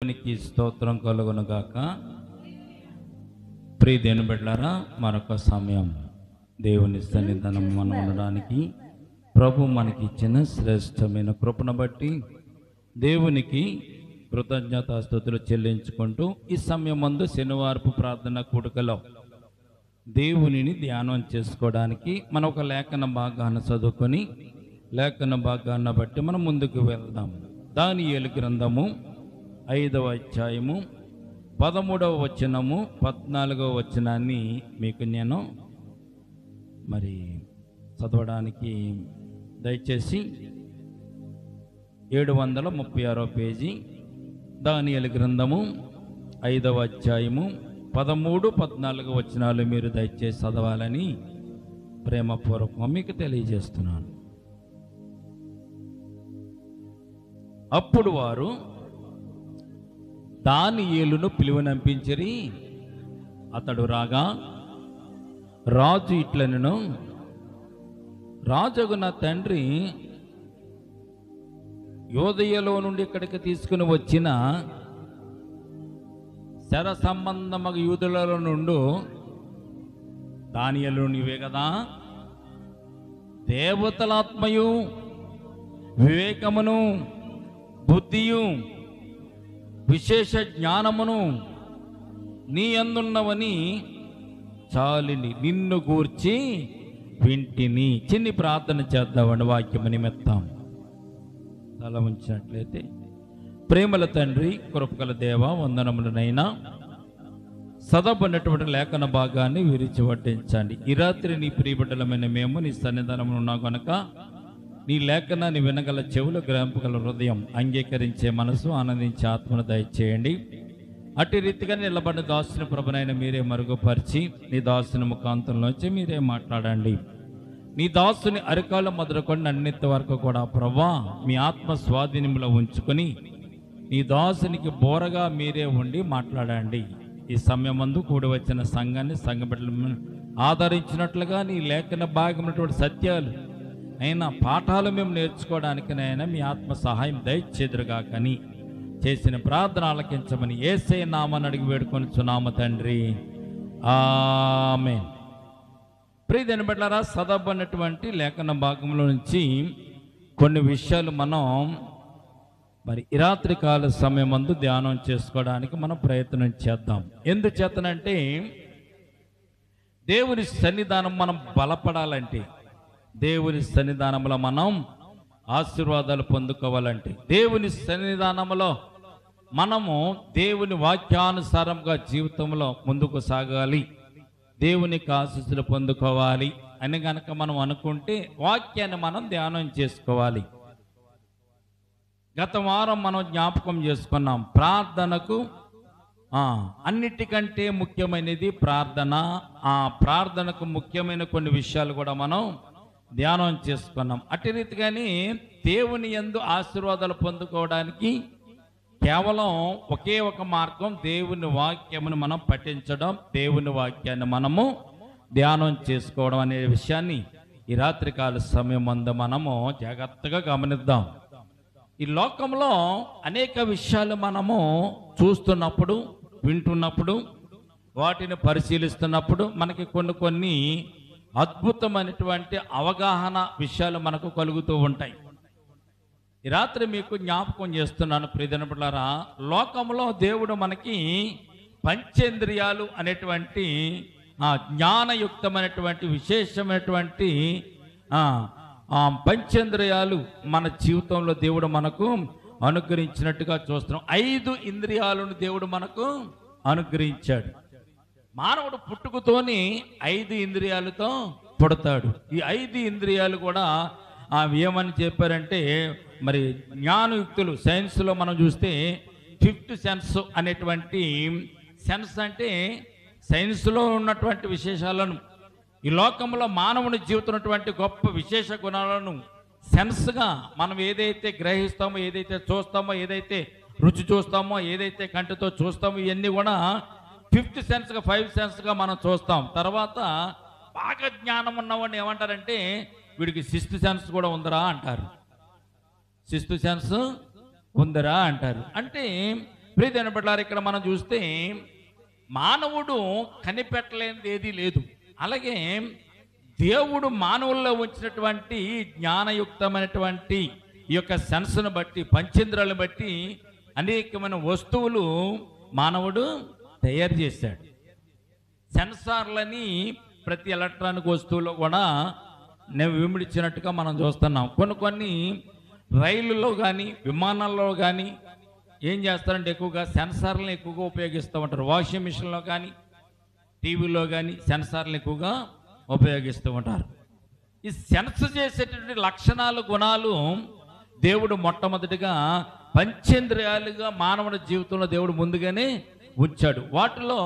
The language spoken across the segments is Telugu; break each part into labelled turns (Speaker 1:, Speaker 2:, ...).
Speaker 1: దేవునికి స్తోత్రం కలుగును గాక. ప్రియ దేవుని బిడ్డలారా, మరొక సమయం దేవుని సన్నిధానం మనం ఉండడానికి ప్రభు మనకి ఇచ్చిన శ్రేష్టమైన కృపను బట్టి దేవునికి కృతజ్ఞతాస్తుతులు చెల్లించుకుంటూ ఈ సమయం ముందు శనివారపు ప్రార్థన కూడికలో దేవునిని ధ్యానం చేసుకోవడానికి మనం ఒక లేఖన భాగాన్ని చదువుకొని లేఖన భాగాన్ని బట్టి మనం ముందుకు వెళ్దాం. దానియేలు గ్రంథము 5వ అధ్యాయము 13వ వచనము 14వ వచనాన్ని మీకు నేను మరి చదవడానికి దయచేసి 736వ పేజీ దానియేలు గ్రంథము 5వ అధ్యాయము 13, 14 వచనాలు మీరు దయచేసి చదవాలని ప్రేమపూర్వకంగా మీకు తెలియజేస్తున్నాను. అప్పుడు వారు దానియేలును పిలువనంపించిరి. అతడు రాగా రాజు ఇట్లనెను, రాజుగు నా తండ్రి యోదయలో నుండి ఇక్కడికి తీసుకుని వచ్చిన శర సంబంధమగు యూదులలో నుండి దానియేలు నీవే కదా. దేవతలాత్మయు వివేకమును బుద్ధియు విశేష జ్ఞానమును నీ అందున్నవని చాలిని నిన్ను గూర్చి వింటిని. చిన్ని ప్రార్థన చేద్దామని వాక్యము నిమిత్తం తల ఉంచినట్లయితే. ప్రేమల తండ్రి, కృపగల దేవ, వందనములనైనా చదవబడినటువంటి లేఖన భాగాన్ని విరిచి వడ్డించండి. ఈ రాత్రి నీ ప్రియబిడ్డలమైన మేము నీ సన్నిధానంలో ఉన్నాం కనుక నీ లేఖనాన్ని వినగల చెవులు, గ్రహింపగల హృదయం, అంగీకరించే మనసు, ఆనందించే ఆత్మను దయచేయండి. అట్టి రీతిగా నిలబడిన దాసుని ప్రభునైనా మీరే మరుగుపరిచి నీ దాసుని ముఖాంతంలోంచి మీరే మాట్లాడండి. నీ దాసుని అరికాల మొదలుకొని అన్నింటి వరకు కూడా ప్రభా మీ ఆత్మ స్వాధీనంలో ఉంచుకొని నీ దాసునికి బోరగా మీరే ఉండి మాట్లాడండి. ఈ సమయం ముందు కూడి వచ్చిన సంఘాన్ని, సంఘ బిడ్డలను ఆదరించినట్లుగా నీ లేఖన భాగమైనటువంటి సత్యాలు అయినా పాఠాలు మేము నేర్చుకోవడానికి నైనా మీ ఆత్మ సహాయం దయచేదురుగా కానీ చేసిన ప్రార్థన ఆలకించమని యేసయ్య నామమున అడిగి వేడుకొనుచున్నాము తండ్రి, ఆమేన్. ప్రియమైన బిడ్డలారా, చదవబడినటువంటి లేఖన భాగంలో నుంచి కొన్ని విషయాలు మనం మరి ఈ రాత్రి కాల సమయం ముందు ధ్యానం చేసుకోవడానికి మనం ప్రయత్నం చేద్దాం. ఎందుచేతనంటే దేవుని సన్నిధానం మనం బలపడాలంటే, దేవుని సన్నిధానంలో మనం ఆశీర్వాదాలు పొందుకోవాలంటే, దేవుని సన్నిధానంలో మనము దేవుని వాక్యానుసారంగా జీవితంలో ముందుకు సాగాలి, దేవునికి ఆశీస్సులు పొందుకోవాలి అని కనుక మనం అనుకుంటే వాక్యాన్ని మనం ధ్యానం చేసుకోవాలి. గత వారం మనం జ్ఞాపకం చేసుకున్నాం, ప్రార్థనకు అన్నిటికంటే ముఖ్యమైనది ప్రార్థన. ఆ ప్రార్థనకు ముఖ్యమైన కొన్ని విషయాలు కూడా మనం ధ్యానం చేసుకున్నాం. అట్టి రీతిగానే దేవుని యందు ఆశీర్వాదాలు పొందుకోవడానికి కేవలం ఒకే ఒక మార్గం, దేవుని వాక్యమును మనం పఠించడం, దేవుని వాక్యాన్ని మనము ధ్యానం చేసుకోవడం అనే విషయాన్ని ఈ రాత్రికాల సమయం ముందు మనము జాగ్రత్తగా గమనిద్దాం. ఈ లోకంలో అనేక విషయాలు మనము చూస్తున్నప్పుడు, వింటున్నప్పుడు, వాటిని పరిశీలిస్తున్నప్పుడు మనకి కొన్ని అద్భుతమైనటువంటి అవగాహన విషయాలు మనకు కలుగుతూ ఉంటాయి. ఈ రాత్రి మీకు జ్ఞాపకం చేస్తున్నాను ప్రియమైన బిడ్డలారా, లోకంలో దేవుడు మనకి పంచేంద్రియాలు అనేటువంటి జ్ఞానయుక్తమైనటువంటి విశేషమైనటువంటి పంచేంద్రియాలు మన జీవితంలో దేవుడు మనకు అనుగ్రహించినట్టుగా చూస్తున్నాం. 5 ఇంద్రియాలను దేవుడు మనకు అనుగ్రహించాడు. మానవుడు పుట్టుకతోని 5 ఇంద్రియాలతో పుడతాడు. ఈ 5 ఇంద్రియాలు కూడా ఏమని చెప్పారంటే, మరి జ్ఞానయుక్తులు సైన్స్లో మనం చూస్తే 5th సెన్స్ అనేటువంటి సెన్స్ అంటే సైన్స్లో ఉన్నటువంటి విశేషాలను, ఈ లోకంలో మానవుని జీవితం ఉన్నటువంటి గొప్ప విశేష గుణాలను సెన్స్గా మనం ఏదైతే గ్రహిస్తామో, ఏదైతే చూస్తామో, ఏదైతే రుచి చూస్తామో, ఏదైతే కంటితో చూస్తామో, ఇవన్నీ కూడా 5th సెన్స్గా 5 సెన్స్గా మనం చూస్తాం. తర్వాత బాగా జ్ఞానం ఉన్నవాడిని ఏమంటారంటే వీడికి 6th సెన్స్ కూడా ఉందరా అంటారు. 6th సెన్స్ ఉందరా అంటారు. అంటే ప్రియమైన బిడ్డలారా, ఇక్కడ మనం చూస్తే మానవుడు కనిపెట్టలేనిది ఏదీ లేదు. అలాగే దేవుడు మానవుల్లో ఉంచినటువంటి జ్ఞానయుక్తమైనటువంటి ఈ యొక్క సెన్స్ను బట్టి, పంచేంద్రాలను బట్టి అనేకమైన వస్తువులు మానవుడు తయారు చేశాడు. సెన్సార్లని ప్రతి ఎలక్ట్రానిక్ వస్తువులో కూడా విమిడిచ్చినట్టుగా మనం చూస్తున్నాం. కొన్ని రైళ్ళలో కానీ విమానాల్లో కానీ ఏం చేస్తారంటే ఎక్కువగా సెన్సార్లను ఎక్కువగా ఉపయోగిస్తూ ఉంటారు. వాషింగ్ మిషన్లో కానీ టీవీలో కానీ సెన్సార్లు ఎక్కువగా ఉపయోగిస్తూ ఉంటారు. ఈ సెన్స్ చేసేటువంటి లక్షణాలు, గుణాలు దేవుడు మొట్టమొదటిగా పంచేంద్రియాలుగా మానవుడి జీవితంలో దేవుడు ముందుగానే ఉంచాడు. వాటిలో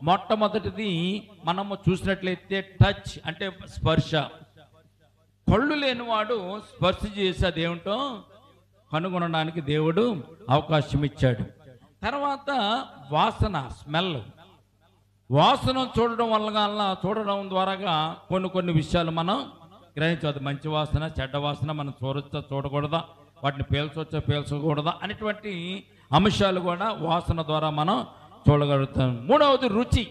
Speaker 1: మొట్టమొదటిది మనము చూసినట్లయితే టచ్, అంటే స్పర్శ. కళ్ళు లేనివాడు స్పర్శ చేసి అదేమిటో కనుగొనడానికి దేవుడు అవకాశం ఇచ్చాడు. తర్వాత వాసన, స్మెల్. వాసన చూడడం ద్వారాగా కొన్ని విషయాలు మనం గ్రహించవచ్చు. మంచి వాసన, చెడ్డ వాసన మనం చూడొచ్చా, చూడకూడదా, వాటిని పీల్చవచ్చా, పీల్చకూడదా అనేటువంటి అంశాలు కూడా వాసన ద్వారా మనం చూడగలుగుతాం. మూడవది రుచి.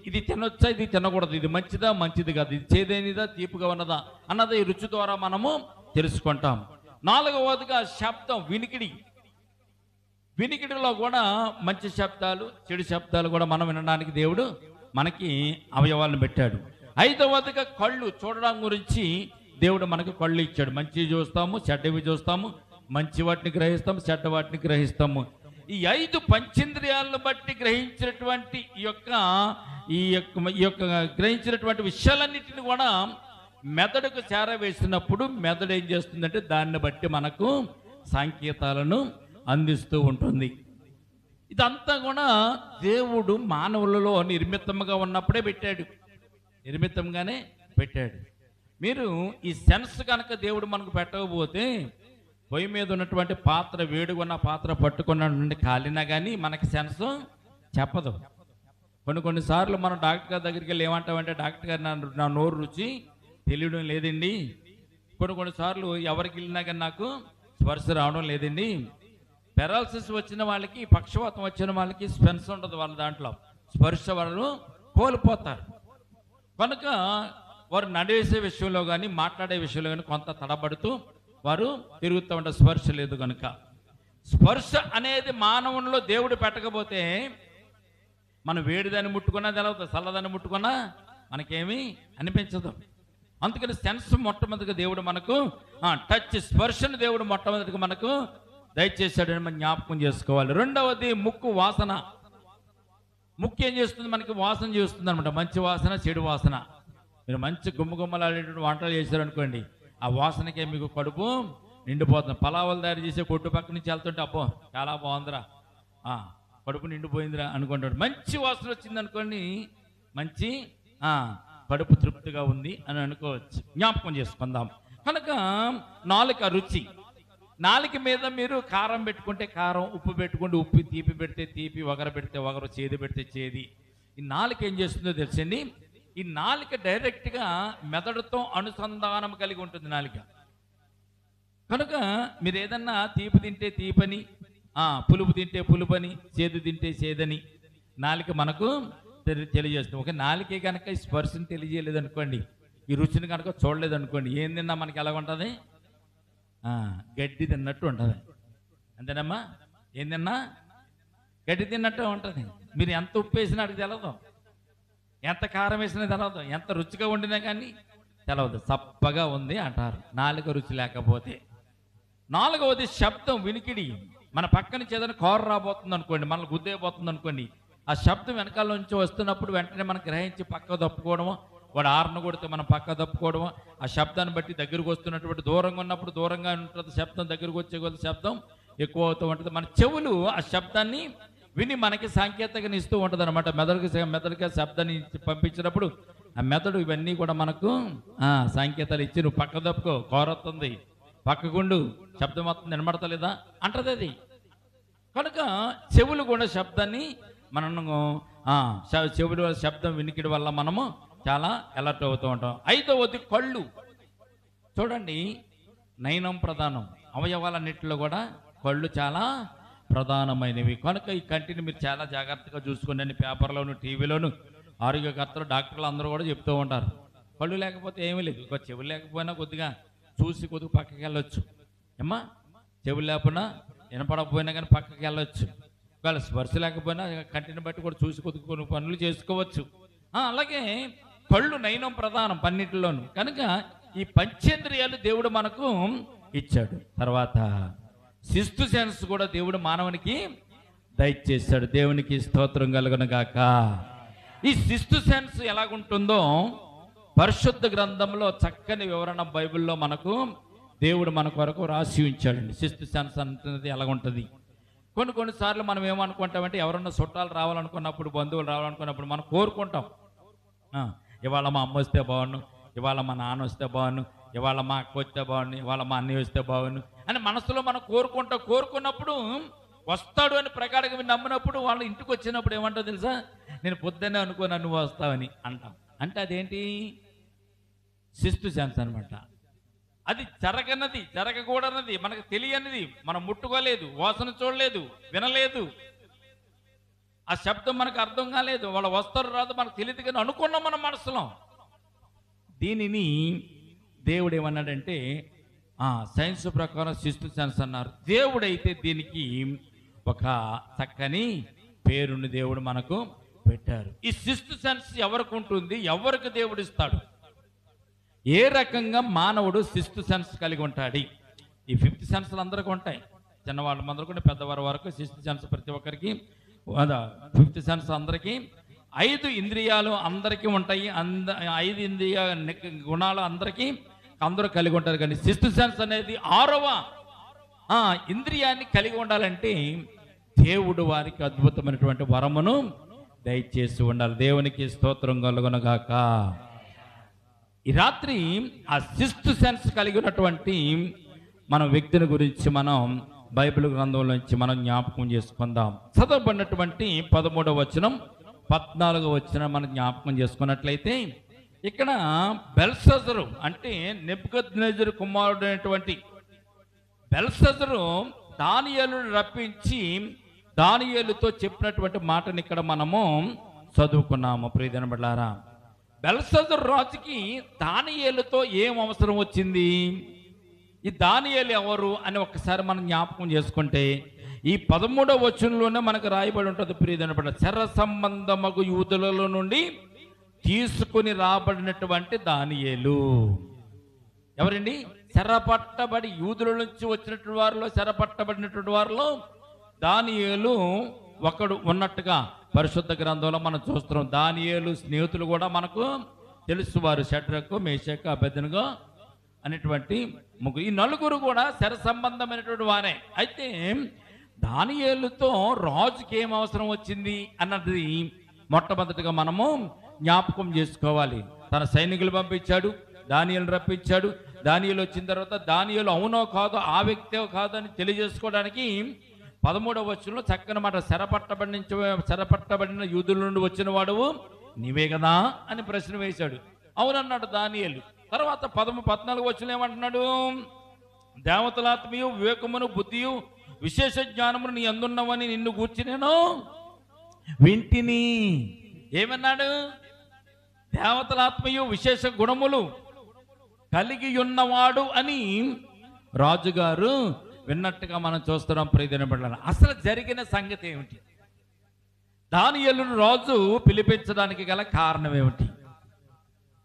Speaker 1: ఇది తినొచ్చా, ఇది తినకూడదు, ఇది మంచిదా, మంచిది కాదు, ఇది చేదైనదా, తీపిగా ఉన్నదా అన్నది ఈ రుచి ద్వారా మనము తెలుసుకుంటాం. నాలుగవదిగా శబ్దం, వినికిడిలో కూడా మంచి శబ్దాలు, చెడు శబ్దాలు కూడా మనం వినడానికి దేవుడు మనకి అవయవాలను పెట్టాడు. ఐదవదిగా కళ్ళు, చూడడం గురించి దేవుడు మనకు కళ్ళు ఇచ్చాడు. మంచివి చూస్తాము, చెడ్డవి చూస్తాము, మంచి వాటిని గ్రహిస్తాము, చెడ్డ వాటిని గ్రహిస్తాము. ఈ 5 పంచేంద్రియాలను బట్టి గ్రహించినటువంటి ఈ యొక్క గ్రహించినటువంటి విషయాలన్నిటిని కూడా మెదడుకు చేరవేసినప్పుడు మెదడు ఏం చేస్తుందంటే దాన్ని బట్టి మనకు సంకేతాలను అందిస్తూ ఉంటుంది. ఇదంతా కూడా దేవుడు మానవులలో నిర్మితంగా ఉన్నప్పుడే నిర్మితంగానే పెట్టాడు. మీరు ఈ సెన్స్ కనుక దేవుడు మనకు పెట్టకపోతే, పొయ్యి మీద ఉన్నటువంటి పాత్ర, వేడిగున్న పాత్ర పట్టుకున్న కాలినా కానీ మనకి సెన్స్ చెప్పదు. కొన్నిసార్లు మనం డాక్టర్ గారి దగ్గరికి వెళ్ళి ఏమంటామంటే, డాక్టర్ గారు నా నోరు రుచి తెలియడం లేదండి. కొన్నిసార్లు ఎవరికి వెళ్ళినా కానీ నాకు స్పర్శ రావడం లేదండి. పెరాలసిస్ వచ్చిన వాళ్ళకి, పక్షవాతం వచ్చిన వాళ్ళకి స్పెన్స్ ఉండదు, వాళ్ళ దాంట్లో స్పర్శ వాళ్ళు కోల్పోతారు. కనుక వారు నడివేసే విషయంలో కానీ మాట్లాడే విషయంలో కానీ కొంత తడబడుతూ వారు తిరుగుతూ ఉంటారు, స్పర్శ లేదు కనుక. స్పర్శ అనేది మానవునిలో దేవుడు పెట్టకపోతే మనం వేడిదాన్ని ముట్టుకున్నా తెలవదు, చల్లదాన్ని ముట్టుకున్నా మనకేమీ అనిపించదు. అందుకని సెన్స్ మొట్టమొదటిగా దేవుడు మనకు టచ్, స్పర్శను దేవుడు మొట్టమొదటిగా మనకు దయచేశాడని మనం జ్ఞాపకం చేసుకోవాలి. రెండవది ముక్కు, వాసన. ముక్కు ఏం చేస్తుంది, మనకి వాసన చేస్తుంది అనమాట. మంచి వాసన, చెడు వాసన. మీరు మంచి గుమ్మలాడేటువంటి వంటలు చేశారనుకోండి, ఆ వాసనకే మీకు కడుపు నిండిపోతుంది. పలావులు తయారు చేసే కొట్టు పక్క నుంచి వెళ్తుంటే, అబ్బో చాలా బాగుందిరా, కడుపు నిండిపోయిందిరా అనుకుంటాడు. మంచి వాసన వచ్చింది అనుకోండి, మంచి కడుపు తృప్తిగా ఉంది అని అనుకోవచ్చు. జ్ఞాపకం చేసుకుందాం. కనుక నాలుక, రుచి. నాలుక మీద మీరు కారం పెట్టుకుంటే కారం, ఉప్పు పెట్టుకుంటే ఉప్పు, తీపి పెడితే తీపి, వగర పెడితే వగరు, చేదు పెడితే చేది. ఈ నాలుక ఏం చేస్తుందో తెలుసండి, ఈ నాలుక డైరెక్ట్గా మెదడుతో అనుసంధానం కలిగి ఉంటుంది నాలుక. కనుక మీరు ఏదన్నా తీపి తింటే తీపని, పులుపు తింటే పులుపని, చేదు తింటే చేదని నాలుక మనకు తెలియజేస్తుంది. ఒక నాలుకే కనుక ఈ స్పర్శను తెలియజేయలేదు అనుకోండి, ఈ రుచిని కనుక చూడలేదు అనుకోండి, ఏం తిన్నా మనకి ఎలా ఉంటుంది, గడ్డి తిన్నట్టు ఉంటుంది. అంతేనమ్మా, ఏం తిన్నా గడ్డి తిన్నట్టు ఉంటుంది. మీరు ఎంత ఉప్పు వేసినా అది తెలవదు, ఎంత కారం వేసినా తెలవదు, ఎంత రుచిగా వండినా కానీ తెలవదు, చప్పగా ఉంది అంటారు నాలుక రుచి లేకపోతే. నాలుగవది శబ్దం, వినికిడి. మన పక్క నుంచి ఏదైనా కారు రాబోతుంది అనుకోండి, మనల్ని గుద్దేయబోతుంది అనుకోండి, ఆ శబ్దం వెనకాల నుంచి వస్తున్నప్పుడు వెంటనే మనం గ్రహించి పక్క తప్పుకోవడము, వాడు ఆర్న కొడితే మనం పక్క తప్పుకోవడము, ఆ శబ్దాన్ని బట్టి దగ్గరకు వస్తున్నటువంటి, దూరంగా ఉన్నప్పుడు దూరంగా ఉంటుంది శబ్దం, దగ్గరకు వచ్చే కొద్ది శబ్దం ఎక్కువ అవుతూ ఉంటుంది. మన చెవులు ఆ శబ్దాన్ని విని మనకి సంకేతంగా ఇస్తూ ఉంటుంది అనమాట. మెదడుకి శబ్దాన్ని పంపించినప్పుడు ఆ మెదడు ఇవన్నీ కూడా మనకు సంకేతాలు ఇచ్చి, నువ్వు పక్క తప్పుకో, కోరొస్తుంది, పక్కకుండు, శబ్దం వస్తుంది, వినబడతలేదా అంటది అది. కనుక చెవులు కూడా శబ్దాన్ని మనము చెవులు శబ్దం వినికిడి వల్ల మనము చాలా అలర్ట్ అవుతూ ఉంటాం. ఐదవది కళ్ళు. చూడండి, నయనం ప్రధానం, అవయవాలన్నింటిలో కూడా కళ్ళు చాలా ప్రధానమైనవి. కనుక ఈ కంటిని మీరు చాలా జాగ్రత్తగా చూసుకోండి. పేపర్లోను, టీవీలోను ఆరోగ్యకర్తలు, డాక్టర్లు అందరూ కూడా చెప్తూ ఉంటారు. కళ్ళు లేకపోతే ఏమీ లేదు, ఒక చెవులు లేకపోయినా కొద్దిగా చూసి కొద్దిగా పక్కకి వెళ్ళొచ్చు. ఏమ్మా, చెవులు లేకపోయినా వినపడకపోయినా కానీ పక్కకి వెళ్ళొచ్చు. ఒకవేళ స్పర్శ లేకపోయినా కంటిని బట్టి కూడా చూసి కొద్దిగా కొన్ని పనులు చేసుకోవచ్చు. అలాగే కళ్ళు నయనం ప్రధానం పన్నిటిలోను. కనుక ఈ పంచేంద్రియాలు దేవుడు మనకు ఇచ్చాడు. తర్వాత సిక్స్త్ సెన్స్ కూడా దేవుడు మానవునికి దయచేశాడు. దేవునికి స్తోత్రం కలుగును గాక. ఈ సిక్స్త్ సెన్స్ ఎలాగుంటుందో పరిశుద్ధ గ్రంథంలో చక్కని వివరణ బైబిల్లో మనకు దేవుడు మన కొరకు రాసి ఉంచాడండి. సిక్స్త్ సెన్స్ అంటున్నది ఎలాగుంటుంది. కొన్నిసార్లు మనం ఏమనుకుంటామంటే, ఎవరన్నా చుట్టాలు రావాలనుకున్నప్పుడు, బంధువులు రావాలనుకున్నప్పుడు మనం కోరుకుంటాం, ఇవాళ మా అమ్మ వస్తే బాగుండు, ఇవాళ మా నాన్న వస్తే బాగుండు, ఇవాళ మా అక్క వస్తే బాగుండు, ఇవాళ మా అన్నయ్య వస్తే బాగుండు అని మనసులో మనం కోరుకున్నప్పుడు వస్తాడు అని ప్రకారంగా నమ్మినప్పుడు వాళ్ళ ఇంటికి వచ్చినప్పుడు ఏమంటావు తెలుసా, నేను పొద్దున్నే అనుకోను నువ్వు వస్తావని అంటాం. అంటే అదేంటి? సిక్స్త్ సెన్స్ అనమాట. అది జరగనది, జరగకూడనది, మనకు తెలియనిది, మనం ముట్టుకోలేదు, వాసన చూడలేదు, వినలేదు, ఆ శబ్దం మనకు అర్థం కాలేదు, వాళ్ళు వస్తారు రాదు మనకు తెలియదు, కానీ అనుకున్నాం మన మనసులో. దీనిని దేవుడు ఏమన్నాడంటే, సైన్స్ ప్రకారం సిక్స్త్ సెన్స్ అన్నారు. దేవుడైతే దీనికి ఒక చక్కని పేరుని దేవుడు మనకు పెట్టారు. ఈ సిక్స్త్ సెన్స్ ఎవరికి ఉంటుంది, ఎవరికి దేవుడు ఇస్తాడు, ఏ రకంగా మానవుడు సిక్స్త్ సెన్స్ కలిగి ఉంటాడు? ఈ ఫిఫ్త్ సెన్స్లు అందరికీ ఉంటాయి, చిన్నవాళ్ళ మొదలుకొని పెద్దవారి వరకు సిక్స్త్ సెన్స్ ప్రతి ఒక్కరికి, ఫిఫ్త్ సెన్స్ అందరికీ. 5 ఇంద్రియాలు అందరికీ ఉంటాయి, 5 ఇంద్రియ గుణాలు అందరూ కలిగి ఉంటారు. కానీ సిక్స్త్ సెన్స్ అనేది 6వ ఇంద్రియాన్ని కలిగి ఉండాలంటే దేవుడు వారికి అద్భుతమైనటువంటి వరమును దయచేసి ఉండాలి. దేవునికి స్తోత్రం కలుగునుగాక. ఈ రాత్రి ఆ సిక్స్త్ సెన్స్ కలిగి ఉన్నటువంటి మన వ్యక్తిని గురించి మనం బైబిల్ గ్రంథంలోంచి మనం జ్ఞాపకం చేసుకుందాం. చదవబడినటువంటి 13వ వచనం 14వ వచనం మనం జ్ఞాపకం చేసుకున్నట్లయితే, ఇక్కడ బెల్షస్సరు అంటే నెబుకద్నెజరు కుమారుడు అయినటువంటి బెల్షస్సరు దానియేలును రప్పించి దానియేలుతో చెప్పినటువంటి మాటని ఇక్కడ మనము చదువుకున్నాము. ప్రియమైన బిడ్డలారా, బెల్షస్సరు రాజుకి దానియేలుతో ఏం అవసరం వచ్చింది, ఈ దానియేలు ఎవరు అని ఒక్కసారి మనం జ్ఞాపకం చేసుకుంటే, ఈ 13వ వచనంలోనే మనకు రాయబడి ఉంటుంది. ప్రియమైన బిడ్డ, శర సంబంధమగు యూదులలో నుండి తీసుకుని రాబడినటువంటి దానియేలు ఎవరండి? చెరపట్టబడి యూదుల నుంచి వచ్చినటువంటి వారిలో, చెరపట్టబడినటువంటి వారిలో దానియేలు ఒకడు ఉన్నట్టుగా పరిశుద్ధ గ్రంథంలో మనం చూస్తున్నాం. దానియేలు స్నేహితులు కూడా మనకు తెలుసు, వారు షడ్రకు, మేషకు, అబేద్నెగో అనేటువంటి ముగ్గురు. ఈ నలుగురు కూడా శర సంబంధమైనటువంటి వారే. అయితే దానియేలుతో రాజుకి ఏం అవసరం వచ్చింది అన్నది మొట్టమొదటిగా మనము జ్ఞాపకం చేసుకోవాలి. తన సైనికులు పంపించాడు, దానియేలు రప్పించాడు. దానియేలు వచ్చిన తర్వాత దానియేలు అవునో కాదో, ఆ వ్యక్తే కాదో అని తెలియజేసుకోవడానికి 13వ వచనంలో చక్కని మాట, చెరపట్టబడిన యూదుల నుండి వచ్చిన వాడువు నీవే కదా అని ప్రశ్న వేశాడు. అవునన్నాడు దానియేలు. తర్వాత 14వ వచనం ఏమంటున్నాడు, దేవతలాత్మయు వివేకమును బుద్ధియు విశేష జ్ఞానమును నీ అందున్నవని నిన్ను గూర్చి నేను వింటిని. ఏమన్నాడు? దేవతలాత్మయు విశేష గుణములు కలిగి ఉన్నవాడు అని రాజుగారు విన్నట్టుగా మనం చూస్తున్నాం. ప్రియమైన బిడ్డలారా, అసలు జరిగిన సంగతి ఏమిటి? దానియేలును రాజు పిలిపించడానికి గల కారణం ఏమిటి?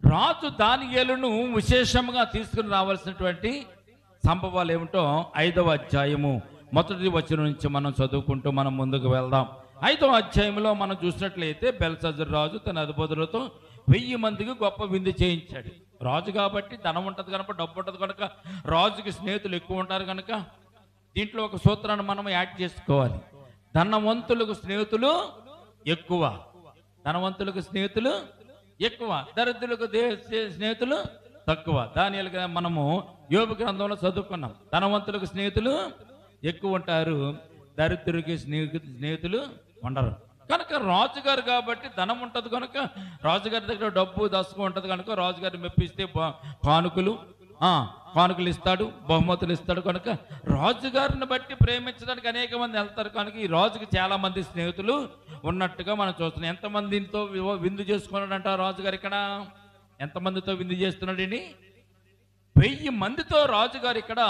Speaker 1: రాజు దానియేలును విశేషంగా తీసుకుని రావాల్సినటువంటి సంభవాలు ఏమిటో 5వ అధ్యాయము 1వ వచనం నుంచి మనం చదువుకుంటూ మనం ముందుకు వెళ్దాం. 5వ అధ్యాయంలో మనం చూసినట్లయితే, బెల్షస్సరు రాజు తన అధిపతులతో 1000 మందికి గొప్ప విందు చేయించాడు. రాజు కాబట్టి ధనం ఉంటుంది కనుక, డబ్బు ఉంటుంది కనుక, రాజుకి స్నేహితులు ఎక్కువ ఉంటారు కనుక, దీంట్లో ఒక సూత్రాన్ని మనం యాడ్ చేసుకోవాలి. ధనవంతులకు స్నేహితులు ఎక్కువ, ధనవంతులకు స్నేహితులు ఎక్కువ, దరిద్రులకు స్నేహితులు తక్కువ. దానియేలుగా మనము యోబు గ్రంథంలో చదువుకున్నాం. ధనవంతులకు స్నేహితులు ఎక్కువ ఉంటారు, దరిద్రులకి స్నేహితులు ఉండరు. కనుక రాజుగారు కాబట్టి ధనం ఉంటుంది కనుక, రాజుగారి దగ్గర డబ్బు దశకం ఉంటుంది కనుక, రాజుగారిని మెప్పిస్తే కానుకలు, కానుకలు ఇస్తాడు, బహుమతులు ఇస్తాడు. కనుక రాజుగారిని బట్టి ప్రేమించడానికి అనేక మంది వెళ్తారు. కనుక ఈ రాజుకి చాలా మంది స్నేహితులు ఉన్నట్టుగా మనం చూస్తున్నాం. ఎంతమందితో విందు చేసుకున్నాడంట రాజుగారు? ఇక్కడ ఎంతమందితో విందు చేస్తున్నాడండి? 1000 మందితో రాజుగారు ఇక్కడ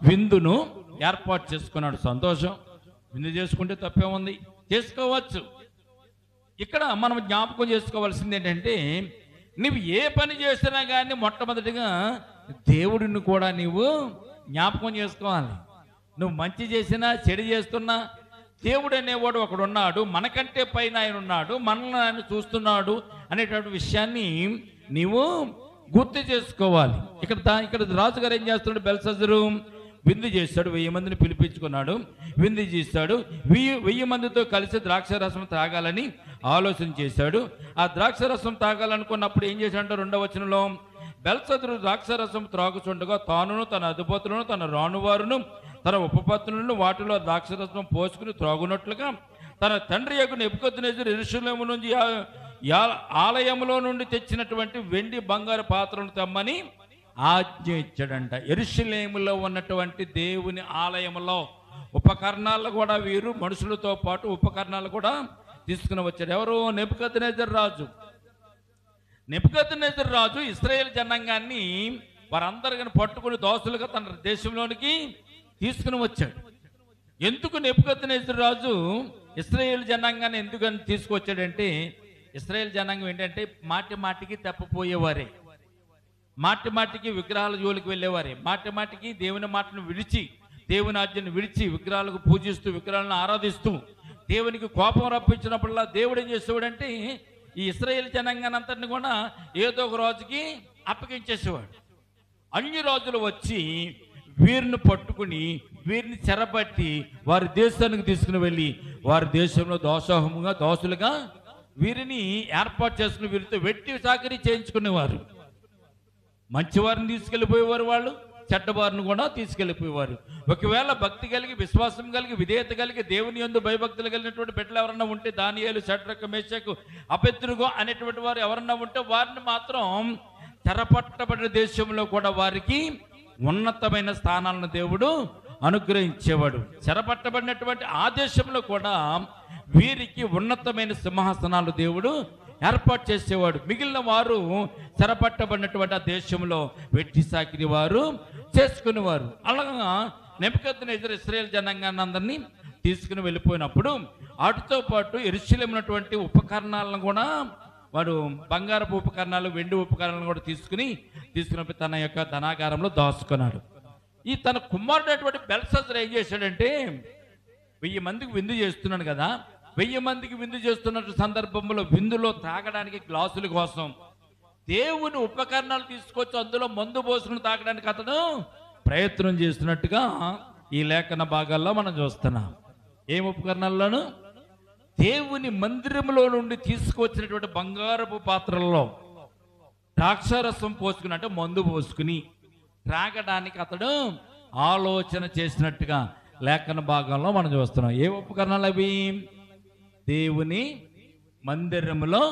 Speaker 1: విందును ఏర్పాటు చేసుకున్నాడు. సంతోషం, విందు చేసుకుంటే తప్పేముంది, చేసుకోవచ్చు. ఇక్కడ మనం జ్ఞాపకం చేసుకోవాల్సింది ఏంటంటే, నువ్వు ఏ పని చేసినా కానీ మొట్టమొదటిగా దేవుడిని కూడా నీవు జ్ఞాపకం చేసుకోవాలి. నువ్వు మంచి చేసినా చెడు చేస్తున్నా దేవుడు అనేవాడు ఒకడు ఉన్నాడు, మనకంటే పైన ఆయన ఉన్నాడు, మనల్ని ఆయన చూస్తున్నాడు అనేటువంటి విషయాన్ని నీవు గుర్తు చేసుకోవాలి. ఇక్కడ రాజుగారు ఏం చేస్తున్నాడు? బెల్షస్సరు విందు చేస్తాడు, 1000 మందిని పిలిపించుకున్నాడు, విందు చేస్తాడు. 1000 మందితో కలిసి ద్రాక్షరసం తాగాలని ఆలోచన చేశాడు. ఆ ద్రాక్షరసం తాగాలనుకున్నప్పుడు ఏం చేశాడంటే 2వ వచనంలో, బెల్షస్సరు ద్రాక్షరసం త్రాగుచుండగా తానును తన అధిపతులను తన రాణువారును తన ఉపపత్నులను వాటిలో ద్రాక్షరసం పోసుకుని త్రాగునట్లుగా తన తండ్రి యొక్క నెబుకద్నెజరు యెరూషలేము నుంచి ఆలయంలో నుండి తెచ్చినటువంటి వెండి బంగారు పాత్రలను తెమ్మని ఆజ్ఞ ఇచ్చాడంట. యెరూషలేములో ఉన్నటువంటి దేవుని ఆలయంలో ఉపకరణాలు కూడా వీరు మనుషులతో పాటు ఉపకరణాలు కూడా తీసుకుని వచ్చాడు. ఎవరు? నెబుకద్నెజరు రాజు. నెబుకద్నెజరు రాజు ఇశ్రాయేలు జనాంగాన్ని వారందరిని పట్టుకుని దోసులుగా తన దేశంలోనికి తీసుకుని వచ్చాడు. ఎందుకు నెబుకద్నెజరు రాజు ఇశ్రాయేలు జనాంగాన్ని ఎందుకని తీసుకొచ్చాడంటే, ఇశ్రాయేలు జనాంగం ఏంటంటే మాటి మాటికి తప్పిపోయేవారే, మాటి మాటికి విగ్రహాల జోలికి వెళ్ళేవారే, మాటి మాటికి దేవుని మాటను విడిచి, దేవుని ఆజ్ఞను విడిచి విగ్రహాలకు పూజిస్తూ విగ్రహాలను ఆరాధిస్తూ దేవునికి కోపం రప్పించినప్పుడల్లా దేవుడు ఏం చేసేవాడంటే ఈ ఇశ్రాయేలు జనాంగాన్ని అంతటిని కూడా ఏదో ఒక రాజుకి అప్పగించేసేవాడు. అన్ని రాజులు వచ్చి వీరిని పట్టుకుని వీరిని చెరపట్టి వారి దేశానికి తీసుకుని వెళ్ళి వారి దేశంలో దోసులుగా వీరిని ఏర్పాటు చేసుకుని వీరితో వెట్టి చాకరీ చేయించుకునేవారు. మంచివారిని తీసుకెళ్ళిపోయేవారు, వాళ్ళు చెడ్డవారిని కూడా తీసుకెళ్ళిపోయేవారు. ఒకవేళ భక్తి కలిగి, విశ్వాసం కలిగి, విధేయత కలిగి, దేవుని యందు భయభక్తులు కలిగినటువంటి బిడ్డలు ఎవరన్నా ఉంటే, దానియేలు, షడ్రకు, మేషకు, అబేద్నెగో అనేటువంటి వారు ఎవరన్నా ఉంటే వారిని మాత్రం చెరపట్టబడిన దేశంలో కూడా వారికి ఉన్నతమైన స్థానాలను దేవుడు అనుగ్రహించేవాడు. చెరపట్టబడినటువంటి ఆ దేశంలో కూడా వీరికి ఉన్నతమైన సింహాసనాలు దేవుడు ఏర్పాటు చేసేవాడు. మిగిలిన వారు చెరపట్టబడినటువంటి ఆ దేశంలో వెట్టి సాకిరి వారు చేసుకునేవారు. అలాగా నెబుకద్నెజరు ఇశ్రాయేలు జనాంగాన్ని అందరినీ తీసుకుని వెళ్ళిపోయినప్పుడు వాటితో పాటు యెరూషలేములో ఉన్నటువంటి ఉపకరణాలను కూడా వాడు బంగారపు ఉపకరణాలు, వెండి ఉపకరణాలను కూడా తీసుకుని తన యొక్క ధనాగారంలో దాచుకున్నాడు. ఈ తన కుమారుడైనటువంటి బెల్షస్సరు ఏం చేశాడంటే 1000 మందికి విందు చేస్తున్నాడు కదా, 1000 మందికి విందు చేస్తున్న సందర్భంలో విందులో తాగడానికి గ్లాసుల కోసం దేవుని ఉపకరణాలు తీసుకొచ్చి అందులో మందు పోసుకుని తాగడానికి అతను ప్రయత్నం చేస్తున్నట్టుగా ఈ లేఖన భాగాల్లో మనం చూస్తున్నాం. ఏం ఉపకరణాల్లోనూ? దేవుని మందిరంలో నుండి తీసుకొచ్చినటువంటి బంగారపు పాత్రల్లో ద్రాక్షారసం పోసుకుని, అంటే మందు పోసుకుని త్రాగడానికి అతడు ఆలోచన చేసినట్టుగా లేఖన భాగంలో మనం చూస్తున్నాం. ఏ ఉపకరణాలు అవి? దేవుని మందిరములో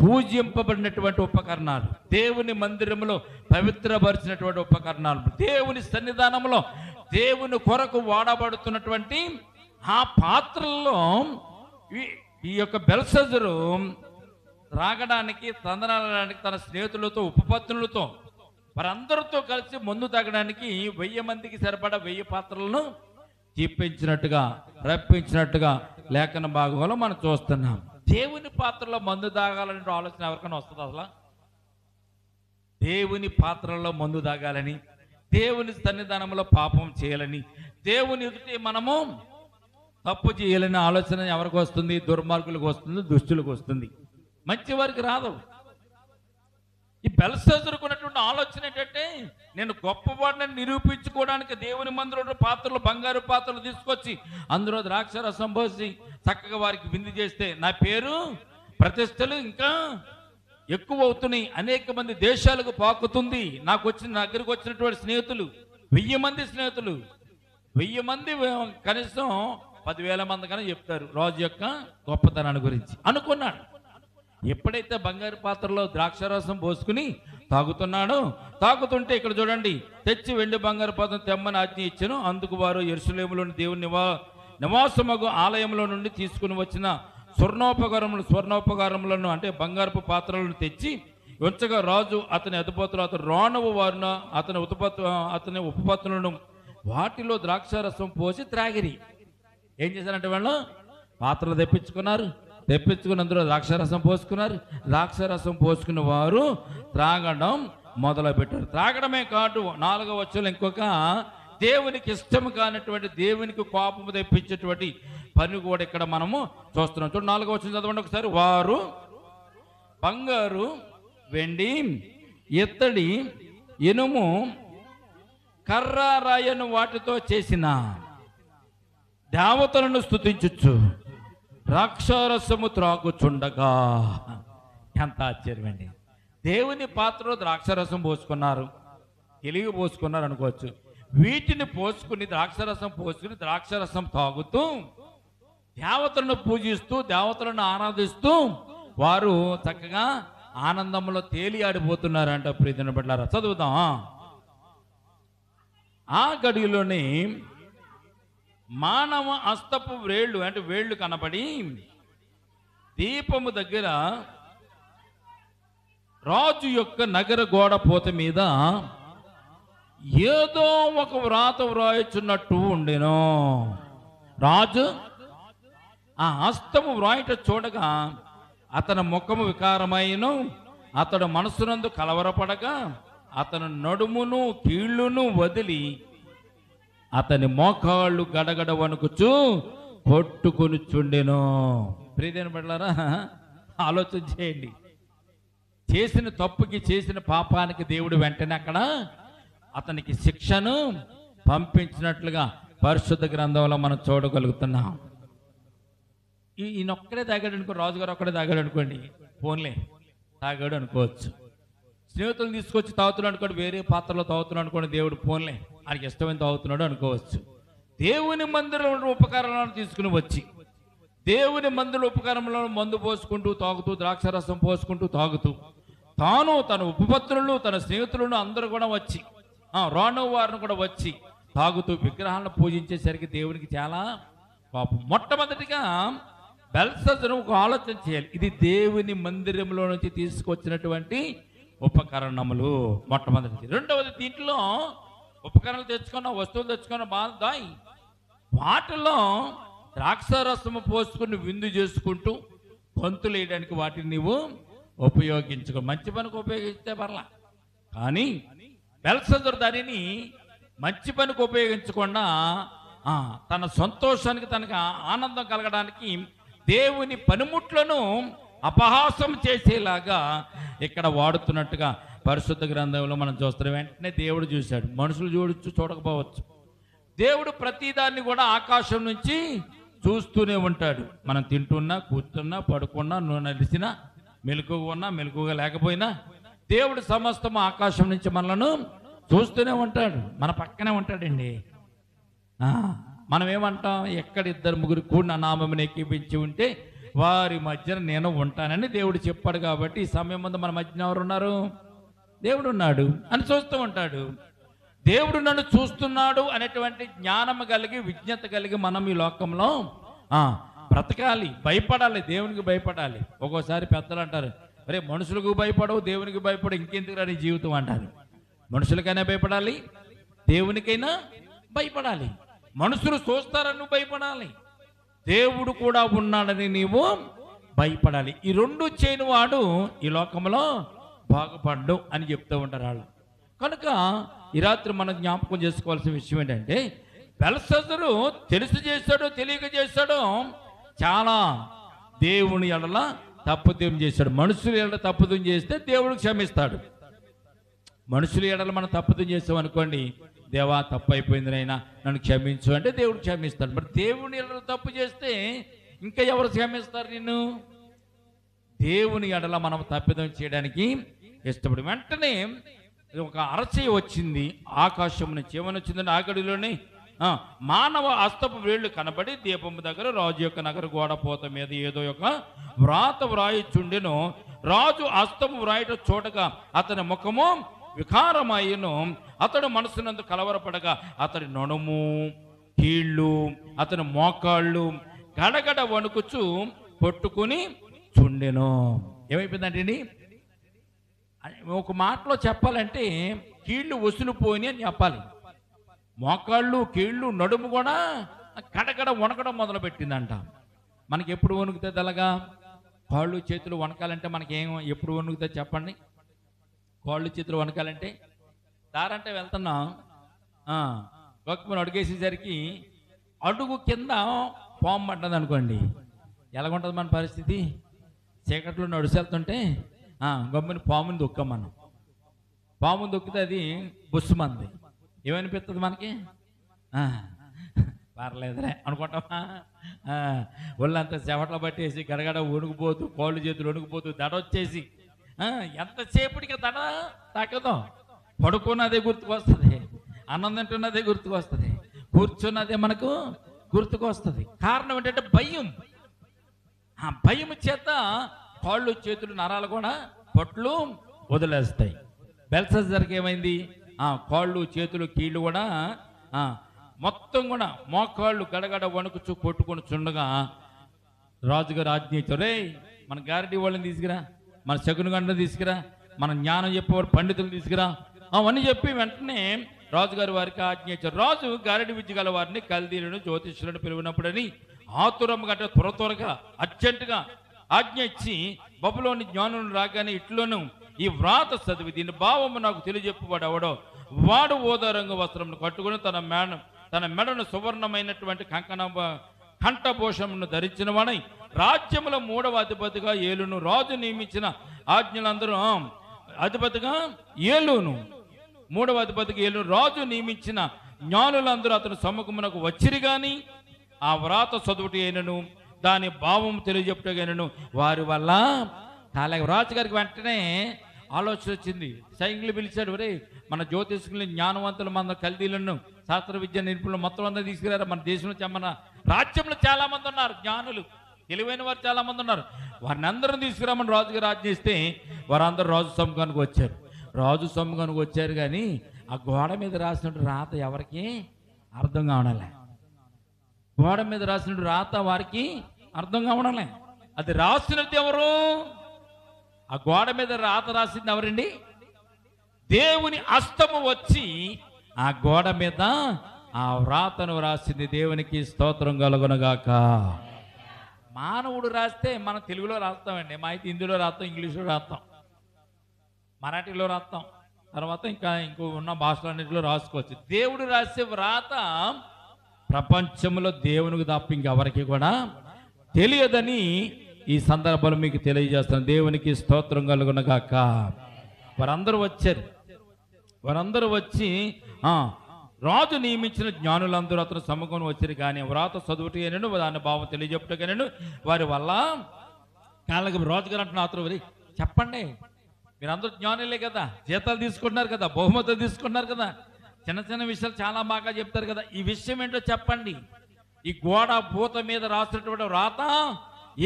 Speaker 1: పూజింపబడినటువంటి ఉపకరణాలు, దేవుని మందిరములో పవిత్రపరిచినటువంటి ఉపకరణాలు, దేవుని సన్నిధానంలో దేవుని కొరకు వాడబడుతున్నటువంటి ఆ పాత్రల్లో ఈ యొక్క బెల్షస్సరు త్రాగడానికి, తందనాలడానికి తన స్నేహితులతో, ఉపపత్నులతో, వారందరితో కలిసి మందు తాగడానికి 1000 మందికి సరిపడా 1000 పాత్రలను రప్పించినట్టుగా లేఖన భాగంలో మనం చూస్తున్నాం. దేవుని పాత్రలో మందు తాగాలనే ఆలోచన ఎవరికైనా వస్తుంది? అసలు దేవుని పాత్రలో మందు తాగాలని, దేవుని సన్నిధానంలో పాపం చేయాలని, దేవుని ఎదుటి మనము తప్పు చేయాలని ఆలోచన ఎవరికి వస్తుంది? దుర్మార్గులకు వస్తుంది, దుష్టులకు వస్తుంది, మంచి వారికి రాదు. ఈ బెల్షస్సరుకు ఉన్నటువంటి ఆలోచన ఏంటంటే, నేను గొప్పవాడిని నిరూపించుకోవడానికి దేవుని మందిరంలో పాత్రలు, బంగారు పాత్రలు తీసుకొచ్చి అందులో ద్రాక్షరసం పోసి చక్కగా వారికి విందు చేస్తే నా పేరు, ప్రతిష్టలు ఇంకా ఎక్కువ అవుతున్నాయి, అనేక మంది దేశాలకు పాకుతుంది. నా దగ్గరికి వచ్చినటువంటి స్నేహితులు 1000 మంది స్నేహితులు, 1000 మంది కనీసం 10,000 మంది కన్నా చెప్తారు రాజు యొక్క గొప్పతనాన్ని గురించి అనుకున్నాడు. ఎప్పుడైతే బంగారు పాత్రలో ద్రాక్షారసం పోసుకుని తాగుతున్నాడో, తాగుతుంటే ఇక్కడ చూడండి, తెచ్చి వెండి బంగారు పాత్ర తెమ్మని ఆజ్ఞ ఇచ్చాను. అందుకు వారు యెరూషలేములోని దేవుని నివాసమగు ఆలయంలో నుండి తీసుకుని వచ్చిన స్వర్ణోపకారములను అంటే బంగారపు పాత్రలను తెచ్చి ఉంచగా రాజు అతని అధిపతులు అతను రాణువు వారిన అతని ఉపపత్తులను వాటిలో ద్రాక్షారసం పోసి త్రాగిరి. ఏం చేశారంటే వాళ్ళు పాత్రలు తెప్పించుకుని అందులో ద్రాక్షారసం పోసుకున్నారు. ద్రాక్షారసం పోసుకున్న వారు త్రాగడం మొదలుపెట్టారు. త్రాగడమే కాదు, 4వ వచనంలో ఇంకొక దేవునికి ఇష్టం కానటువంటి, దేవునికి కోపము తెప్పించేటువంటి పని కూడా ఇక్కడ మనము చూస్తున్నాం. చూడండి 4వ వచనం చదవండి ఒకసారి. వారు బంగారు, వెండి, ఇత్తడి, ఇనుము, కర్ర, రాయను వాటితో చేసిన దేవతలను స్తుతించుచు ద్రాక్షారసము త్రాగుచుండగా. ఎంత ఆశ్చర్యం అండి! దేవుని పాత్రలో ద్రాక్షారసం పోసుకున్నారు, తెలివి పోసుకున్నారు అనుకోవచ్చు. వీటిని పోసుకుని ద్రాక్షారసం తాగుతూ దేవతలను పూజిస్తూ దేవతలను ఆరాధిస్తూ వారు చక్కగా ఆనందంలో తేలియాడిపోతున్నారంట. ప్రియమైన బిడ్డలారా, చదువుదాం. ఆ గడిలోనే మానవ హస్తపు వేళ్ళు అంటే వేళ్ళు కనబడి దీపము దగ్గర రాజు యొక్క నగర గోడ పోత మీద ఏదో ఒక వ్రాత వ్రాయచున్నట్టు ఉండెను. రాజు ఆ హస్తము వ్రాయట చూడగా అతని ముఖము వికారమైను, అతడు మనసునందు కలవరపడగా అతను నడుమును కీళ్ళును వదిలి అతని మోకాళ్ళు గడగడ వణుకుచూ కొట్టుకొని చుండెను. ప్రియమైన బిడ్డలారా, ఆలోచన చేయండి. చేసిన తప్పుకి, చేసిన పాపానికి దేవుడు వెంటనే అక్కడ అతనికి శిక్షను పంపించినట్లుగా పరిశుద్ధ గ్రంథంలో మనం చూడగలుగుతున్నాం. ఈయనొక్కడే తాగాడు అనుకో, రాజుగారు ఒక్కడే తాగాడు అనుకోండి, ఫోన్లే తాగాడు అనుకోవచ్చు. స్నేహితులు తీసుకొచ్చి తాగుతున్నాడు అనుకోండి, వేరే పాత్రలో తాగుతున్నాడు అనుకోండి, దేవుడు ఫోన్లే ఆయనకి ఇష్టమైన తాగుతున్నాడు అనుకోవచ్చు. దేవుని మందిరంలో ఉపకరణాలను తీసుకుని వచ్చి దేవుని మందిర ఉపకరణంలో మందు పోసుకుంటూ తాగుతూ ద్రాక్షారసం పోసుకుంటూ తాగుతూ తాను తన ఉపపత్రులు తన స్నేహితులను అందరూ కూడా వచ్చి రాణు వారిని కూడా వచ్చి తాగుతూ విగ్రహాలను పూజించేసరికి దేవునికి చాలా పాపం. మొట్టమొదటిగా బెల్షస్సరు ఒక ఆలోచన చేయాలి. ఇది దేవుని మందిరంలో నుంచి తీసుకొచ్చినటువంటి ఉపకరణములు మొట్టమొదటిది. రెండవది, దీంట్లో ఉపకరణలు తెచ్చుకున్న వస్తువులు తెచ్చుకున్న బాధాయి వాటిలో ద్రాక్షారసము పోసుకుని విందు చేసుకుంటూ గొంతులు వేయడానికి వాటిని నీవు ఉపయోగించుకో. మంచి పనికి ఉపయోగిస్తే పర్లా, కానీ బెల్షస్సరు దానిని మంచి పనికి ఉపయోగించకుండా తన సంతోషానికి, తనకు ఆనందం కలగడానికి దేవుని పనిముట్లను అపహాసం చేసేలాగా ఇక్కడ వాడుతున్నట్టుగా పరిశుద్ధ గ్రంథంలో మనం చూస్తున్నాం. వెంటనే దేవుడు చూశాడు. మనుషులు చూడకపోవచ్చు. దేవుడు ప్రతిదాన్ని కూడా ఆకాశం నుంచి చూస్తూనే ఉంటాడు. మనం తింటున్నా, కూర్చున్నా, పడుకున్నా, నడిచినా, మెలకుగా ఉన్నా, మెలకుగా లేకపోయినా దేవుడు సమస్తము ఆకాశం నుంచి మనలను చూస్తూనే ఉంటాడు. మన పక్కనే ఉంటాడండి. మనం ఏమంటాం? ఎక్కడ 2-3 కూడి నా నామమును ఏకీపించి ఉంటే వారి మధ్యన నేను ఉంటానని దేవుడు చెప్పాడు. కాబట్టి ఈ సమయం ముందు మన మధ్యన ఎవరు ఉన్నారు? దేవుడు ఉన్నాడు అని చూస్తూ ఉంటాడు. దేవుడు నన్ను చూస్తున్నాడు అనేటువంటి జ్ఞానం కలిగి, విజ్ఞత కలిగి మనం ఈ లోకంలో బ్రతకాలి, భయపడాలి, దేవునికి భయపడాలి. ఒక్కోసారి పెద్దలు అంటారు, అరే మనుషులకు భయపడవు, దేవునికి భయపడవు, ఇంకెందుకు రాని జీవితం అంటారు. మనుషులకైనా భయపడాలి, దేవునికైనా భయపడాలి. మనుషులు చూస్తారని నువ్వు భయపడాలి, దేవుడు కూడా ఉన్నాడని నీవు భయపడాలి. ఈ రెండు చేయని వాడు ఈ లోకంలో బాగుపడ్డు అని చెప్తూ ఉంటారు వాళ్ళు. కనుక ఈ రాత్రి మనం జ్ఞాపకం చేసుకోవాల్సిన విషయం ఏంటంటే, బెల్షస్సరు తెలుసు చేశాడో తెలియక చేశాడో చాలా దేవుని ఎడల తప్పుదం చేశాడు. మనుషుల ఎడల తప్పుదం చేస్తే దేవుడు క్షమిస్తాడు. మనుషుల ఎడల మనం తప్పుదం చేస్తాం అనుకోండి, దేవా తప్పు అయిపోయింది నైనా నన్ను క్షమించు అంటే దేవుడు క్షమిస్తాడు. మరి దేవుని ఎడల తప్పు చేస్తే ఇంకా ఎవరు క్షమిస్తారు నిన్ను? దేవుని ఎడల మనం తప్పిదం చేయడానికి ఇష్టపడి వెంటనే ఒక అరచేయి వచ్చింది ఆకాశం నుంచి. ఏమని వచ్చిందంటే, ఆ గడిలోనే మానవ హస్తపు వేళ్ళు కనబడి దీపము దగ్గర రాజు యొక్క నగర గోడపోత మీద ఏదో యొక్క వ్రాత వ్రాయిచుండెను. రాజు హస్తము వ్రాయట చూడగా అతని ముఖము వికారమయ్యను. అతడు మనసునందు కలవరపడగా అతడి నడుము, కీళ్ళు, అతని మోకాళ్ళు గడగడ వణుకుచు పట్టుకుని చుండెను. ఏమైపోయిందంటే ఒక మాటలో చెప్పాలంటే కీళ్ళు వసులుపోయి అని చెప్పాలి. మోకాళ్ళు, కీళ్ళు, నడుము కూడా కడగడ వణకడం మొదలుపెట్టిందంట. మనకి ఎప్పుడు వణుకుతుంది అలాగా? కాళ్ళు చేతులు వణకాలంటే మనకేం ఎప్పుడు వణుకుతుంది చెప్పండి? కాళ్ళు చేతులు వణకాలంటే దారంటే వెళ్తున్నాం, గొప్పని అడుగేసేసరికి అడుగు కింద పాము పడ్డది అనుకోండి, ఎలాగుంటుంది మన పరిస్థితి? చీకట్లో నడుచెళ్తుంటే గొప్పని పాముని దొక్కాం మనం. పాముని దొక్కితే అది బుస్సుమంది. ఏమనిపిస్తుంది మనకి? పర్లేదులే అనుకుంటామా? ఒళ్ళంతా చెవట్లు పట్టేసి గడగడ వణుకుపోతూ, కాళ్ళు చేతులు వణుకుపోతూ, దడ వచ్చేసి ఎంతసేపటికి దడ తగ్గదు. పడుకున్నదే గుర్తుకొస్తుంది, అన్నం తింటున్నదే గుర్తుకొస్తుంది, కూర్చున్నదే మనకు గుర్తుకొస్తుంది. కారణం ఏంటంటే భయం. ఆ భయం చేత కాళ్ళు చేతులు నరాలు కూడా పొట్లు వదిలేస్తాయి. బెల్షస్సర్కి ఏమైంది? కాళ్ళు చేతులు కీళ్ళు కూడా మొత్తం కూడా మోకాళ్ళు గడగడ వణుకుచు కొట్టుకొని చుండగా రాజుగారు ఆజ్ఞ ఇచ్చారు, రే మన గారడీ వాళ్ళని తీసుకురా, మన శకుని గంటను తీసుకురా, మన జ్ఞానం చెప్పేవారు పండితులు తీసుకురా అవన్నీ చెప్పి వెంటనే రాజుగారి వారికి ఆజ్ఞ ఇచ్చారు. రాజు గారడీ విద్య గల వారిని, కల్దీలను, జ్యోతిష్యులను పిలువనప్పుడని ఆతురమ్మ గట్ట త్వరగా అర్జెంటుగా ఆజ్ఞ ఇచ్చి బబులోని జ్ఞానులను రాగానే ఇట్లోను ఈ వ్రాత చదివి దీని భావము నాకు తెలియజెప్పువాడు ఎవడో వాడు ఓదారంగు వస్త్రమును కట్టుకుని తన మెడను సువర్ణమైనటువంటి కంఠభూషమును ధరించిన వాడై రాజ్యముల 3వ అధిపతిగా ఏలును. రాజు నియమించిన ఆజ్ఞలందరూ అధిపతిగా ఏలును. 3వ అధిపతిగా ఏలును. రాజు నియమించిన జ్ఞానులందరూ అతని సమ్ముఖమునకు వచ్చిరి గాని ఆ వ్రాత చదువుటి అయినను దాని భావం తెలియజెప్పుటైనను వారి వల్ల అలాగే రాజుగారికి వెంటనే ఆలోచన వచ్చింది. సైనికులు పిలిచాడు, ఒరే మన జ్యోతిష్కుల్ని, జ్ఞానవంతులు, మన కల్దీలను, శాస్త్ర విద్య నిపుణులు మొత్తం అందరూ తీసుకురారు. మన దేశంలో మన రాజ్యంలో చాలా మంది ఉన్నారు, జ్ఞానులు, తెలివైన వారు చాలా మంది ఉన్నారు, వారిని అందరూ తీసుకురామని రాజుగారు ఆజ్ఞిస్తే వారందరూ రాజు సమ్ముఖానికి వచ్చారు. రాజు సమ్ముఖానికి వచ్చారు కానీ ఆ గోడ మీద రాసినట్టు రాత ఎవరికి అర్థం కావడంలే. గోడ మీద రాసినట్టు రాత వారికి అర్థం కావడంలే. అది రాసినది ఎవరు? ఆ గోడ మీద రాత రాసింది ఎవరండి? దేవుని హస్తము వచ్చి ఆ గోడ మీద ఆ వ్రాతను రాసింది. దేవునికి స్తోత్రం కలుగునుగాక. మానవుడు రాస్తే మనం తెలుగులో రాస్తామండి, మా అయితే హిందీలో రాస్తాం, ఇంగ్లీష్లో రాస్తాం, మరాఠీలో రాస్తాం, తర్వాత ఇంకో ఉన్న భాషలన్నింటిలో రాసుకోవచ్చు. దేవుడు రాసే వ్రాత ప్రపంచంలో దేవునికి తప్ప ఇంకెవరికి కూడా తెలియదని ఈ సందర్భంలో మీకు తెలియజేస్తాను. దేవునికి స్తోత్రం కలుగునుగాక. వారందరూ వచ్చారు. వారందరూ వచ్చి రాజు నియమించిన జ్ఞానులందరూ అతను సమ్ముఖం వచ్చారు కానీ వ్రాత చదువుటి అయినను దాని భావం తెలియజెప్పుటైనను వారి వల్ల కాళ్ళకి రాజుగారు అంటున్న అతను చెప్పండి, మీరందరూ జ్ఞానులే కదా, జీతాలు తీసుకుంటున్నారు కదా, బహుమతులు తీసుకుంటున్నారు కదా, చిన్న చిన్న విషయాలు చాలా బాగా చెప్తారు కదా, ఈ విషయం ఏంటో చెప్పండి. ఈ గోడ పూత మీద రాసినటువంటి వ్రాత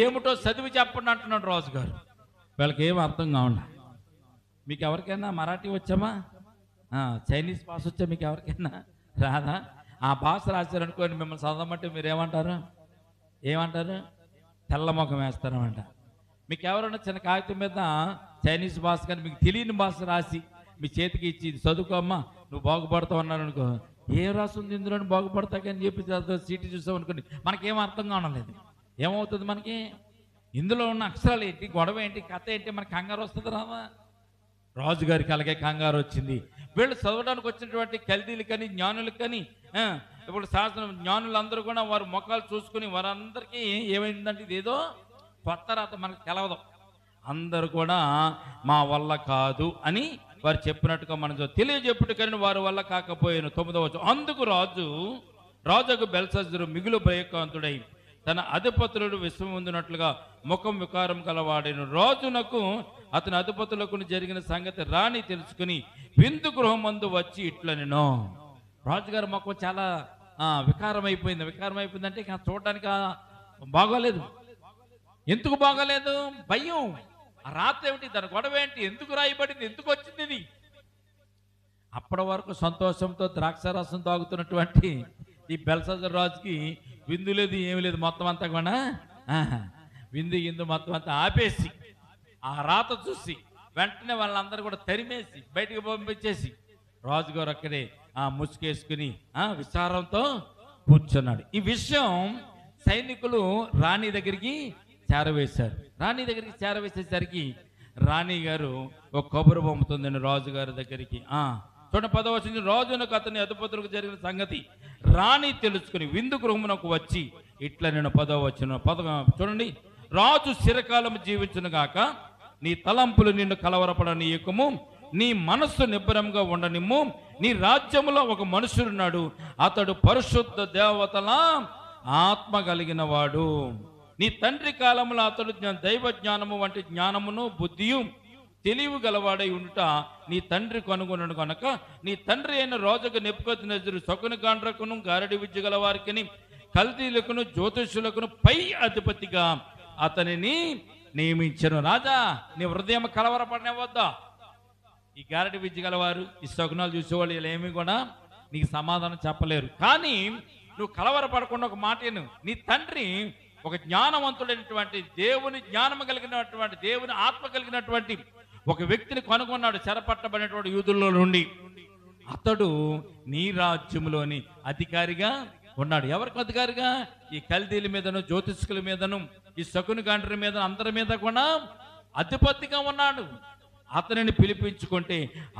Speaker 1: ఏమిటో చదివి చెప్పండి అంటున్నాడు రాజుగారు. వీళ్ళకి ఏం అర్థం కావండి. మీకు ఎవరికైనా మరాఠీ వచ్చామా? చైనీస్ భాష వచ్చా మీకు ఎవరికైనా? రాదా? ఆ భాష రాశారనుకోండి, మిమ్మల్ని చదవమంటే మీరు ఏమంటారు? తెల్ల ముఖం వేస్తారన్నమాట. మీకు ఎవరైనా చిన్న కాగితం మీద చైనీస్ భాష కానీ మీకు తెలియని భాష రాసి మీ చేతికి ఇచ్చి ఇది చదువుకోమ్మా నువ్వు బాగుపడతావు అన్నారు అనుకో, ఏం రాస్తుంది ఇందులో బాగుపడతా కానీ చెప్పి సీటీ చూసాం అనుకోండి, మనకేం అర్థం కావడం. ఏమవుతుంది మనకి? ఇందులో ఉన్న అక్షరాలు ఏంటి, గొడవ ఏంటి, కథ ఏంటి, మనకి కంగారు వస్తుంది రావా? రాజుగారికి అలాగే కంగారు వచ్చింది. వీళ్ళు చదవడానికి వచ్చినటువంటి కల్దీలు కానీ జ్ఞానులకు కానీ ఇప్పుడు శాస్త్రం జ్ఞానులందరూ కూడా వారి ముఖాలు చూసుకుని వారందరికీ ఏమైందంటే ఇదేదో కొత్త రాత మనకు తెలవదు. అందరూ కూడా మా వల్ల కాదు అని వారు చెప్పినట్టుగా మనం తెలియజెప్పుడు కానీ వారి వల్ల కాకపోయాను. 9వ వచనం. అందుకు రాజుకు బెల్షస్సరు మిగులు భయకాంతుడై తన అధిపతులను విశ్వముందునట్లుగా ముఖం వికారం గలవాడైన రాజునకు అతని అధిపతులకు జరిగిన సంగతి రాణి తెలుసుకుని విందు గృహం మందు వచ్చి ఇట్లనెను. రాజుగారి ముఖం చాలా వికారం అయిపోయింది అంటే ఇక చూడడానికి బాగోలేదు. ఎందుకు బాగోలేదు? భయం. ఆ రాత్రి ఏమిటి, దాని గొడవ ఏంటి, ఎందుకు రాయబడింది, ఎందుకు వచ్చింది ఇది? అప్పటి వరకు సంతోషంతో ద్రాక్షారసం తాగుతున్నటువంటి ఈ బెల్షస్సర్ రాజుకి విందు లేదు, ఏమి లేదు, మొత్తం అంతా కూడా విందు మొత్తం అంతా ఆపేసి ఆ రాత చూసి వెంటనే వాళ్ళందరూ కూడా తరిమేసి బయటికి పంపించేసి రాజుగారు అక్కడే ముసుకేసుకుని విచారంతో కూర్చున్నాడు. ఈ విషయం సైనికులు రాణి దగ్గరికి చేరవేశారు. రాణి దగ్గరికి చేరవేసేసరికి రాణి గారు ఒక కబురు పంపుతుందండి రాజుగారి దగ్గరికి. చూడండి 10వ వచనం, రాజునకు అతని అధిపతులకు జరిగిన సంగతి రాణి తెలుసుకుని విందు గృహమునకు వచ్చి ఇట్లా నేను 10వ వచనం చూడండి, రాజు చిరకాలం జీవించును గాక, నీ తలంపులు నిన్ను కలవరపడనీయకము, నీ మనస్సు నిబ్బరంగా ఉండనిమ్ము, నీ రాజ్యములో ఒక మనుషుడున్నాడు, అతడు పరిశుద్ధ దేవతల ఆత్మ కలిగిన వాడు. నీ తండ్రి కాలంలో అతడు దైవ జ్ఞానము వంటి జ్ఞానమును బుద్ధియు తెలివి గలవాడై ఉండుట నీ తండ్రి కనుగొనడు కనుక నీ తండ్రి అయిన రాజుకు నెబుకద్నెజరు శకుని గాండ్రకును గారడి విద్య గల వారికిని కల్దీలకును జ్యోతిషులకును పై అధిపతిగా అతనిని నియమించను. రాజా, నీ హృదయం కలవరపడనివద్దా? ఈ గారడి విద్య గలవారు, ఈ శకునాలు చూసేవాళ్ళు ఇలా ఏమీ కూడా నీకు సమాధానం చెప్పలేరు. కానీ నువ్వు కలవరపడకుండా ఒక మాట విను. నీ తండ్రి ఒక జ్ఞానవంతుడైనటువంటి, దేవుని జ్ఞానము కలిగినటువంటి, దేవుని ఆత్మ కలిగినటువంటి ఒక వ్యక్తిని కనుగొన్నాడు చెరపట్టబడినటువంటి యూదుల్లో నుండి. అతడు నీ రాజ్యంలోని అధికారిగా ఉన్నాడు. ఎవరికి అధికారిగా? ఈ కల్దీల మీదను, జ్యోతిష్కుల మీదను, ఈ శకుని గాండ్రి మీద, అందరి మీద కూడా అధిపతిగా ఉన్నాడు. అతనిని పిలిపించుకుంటే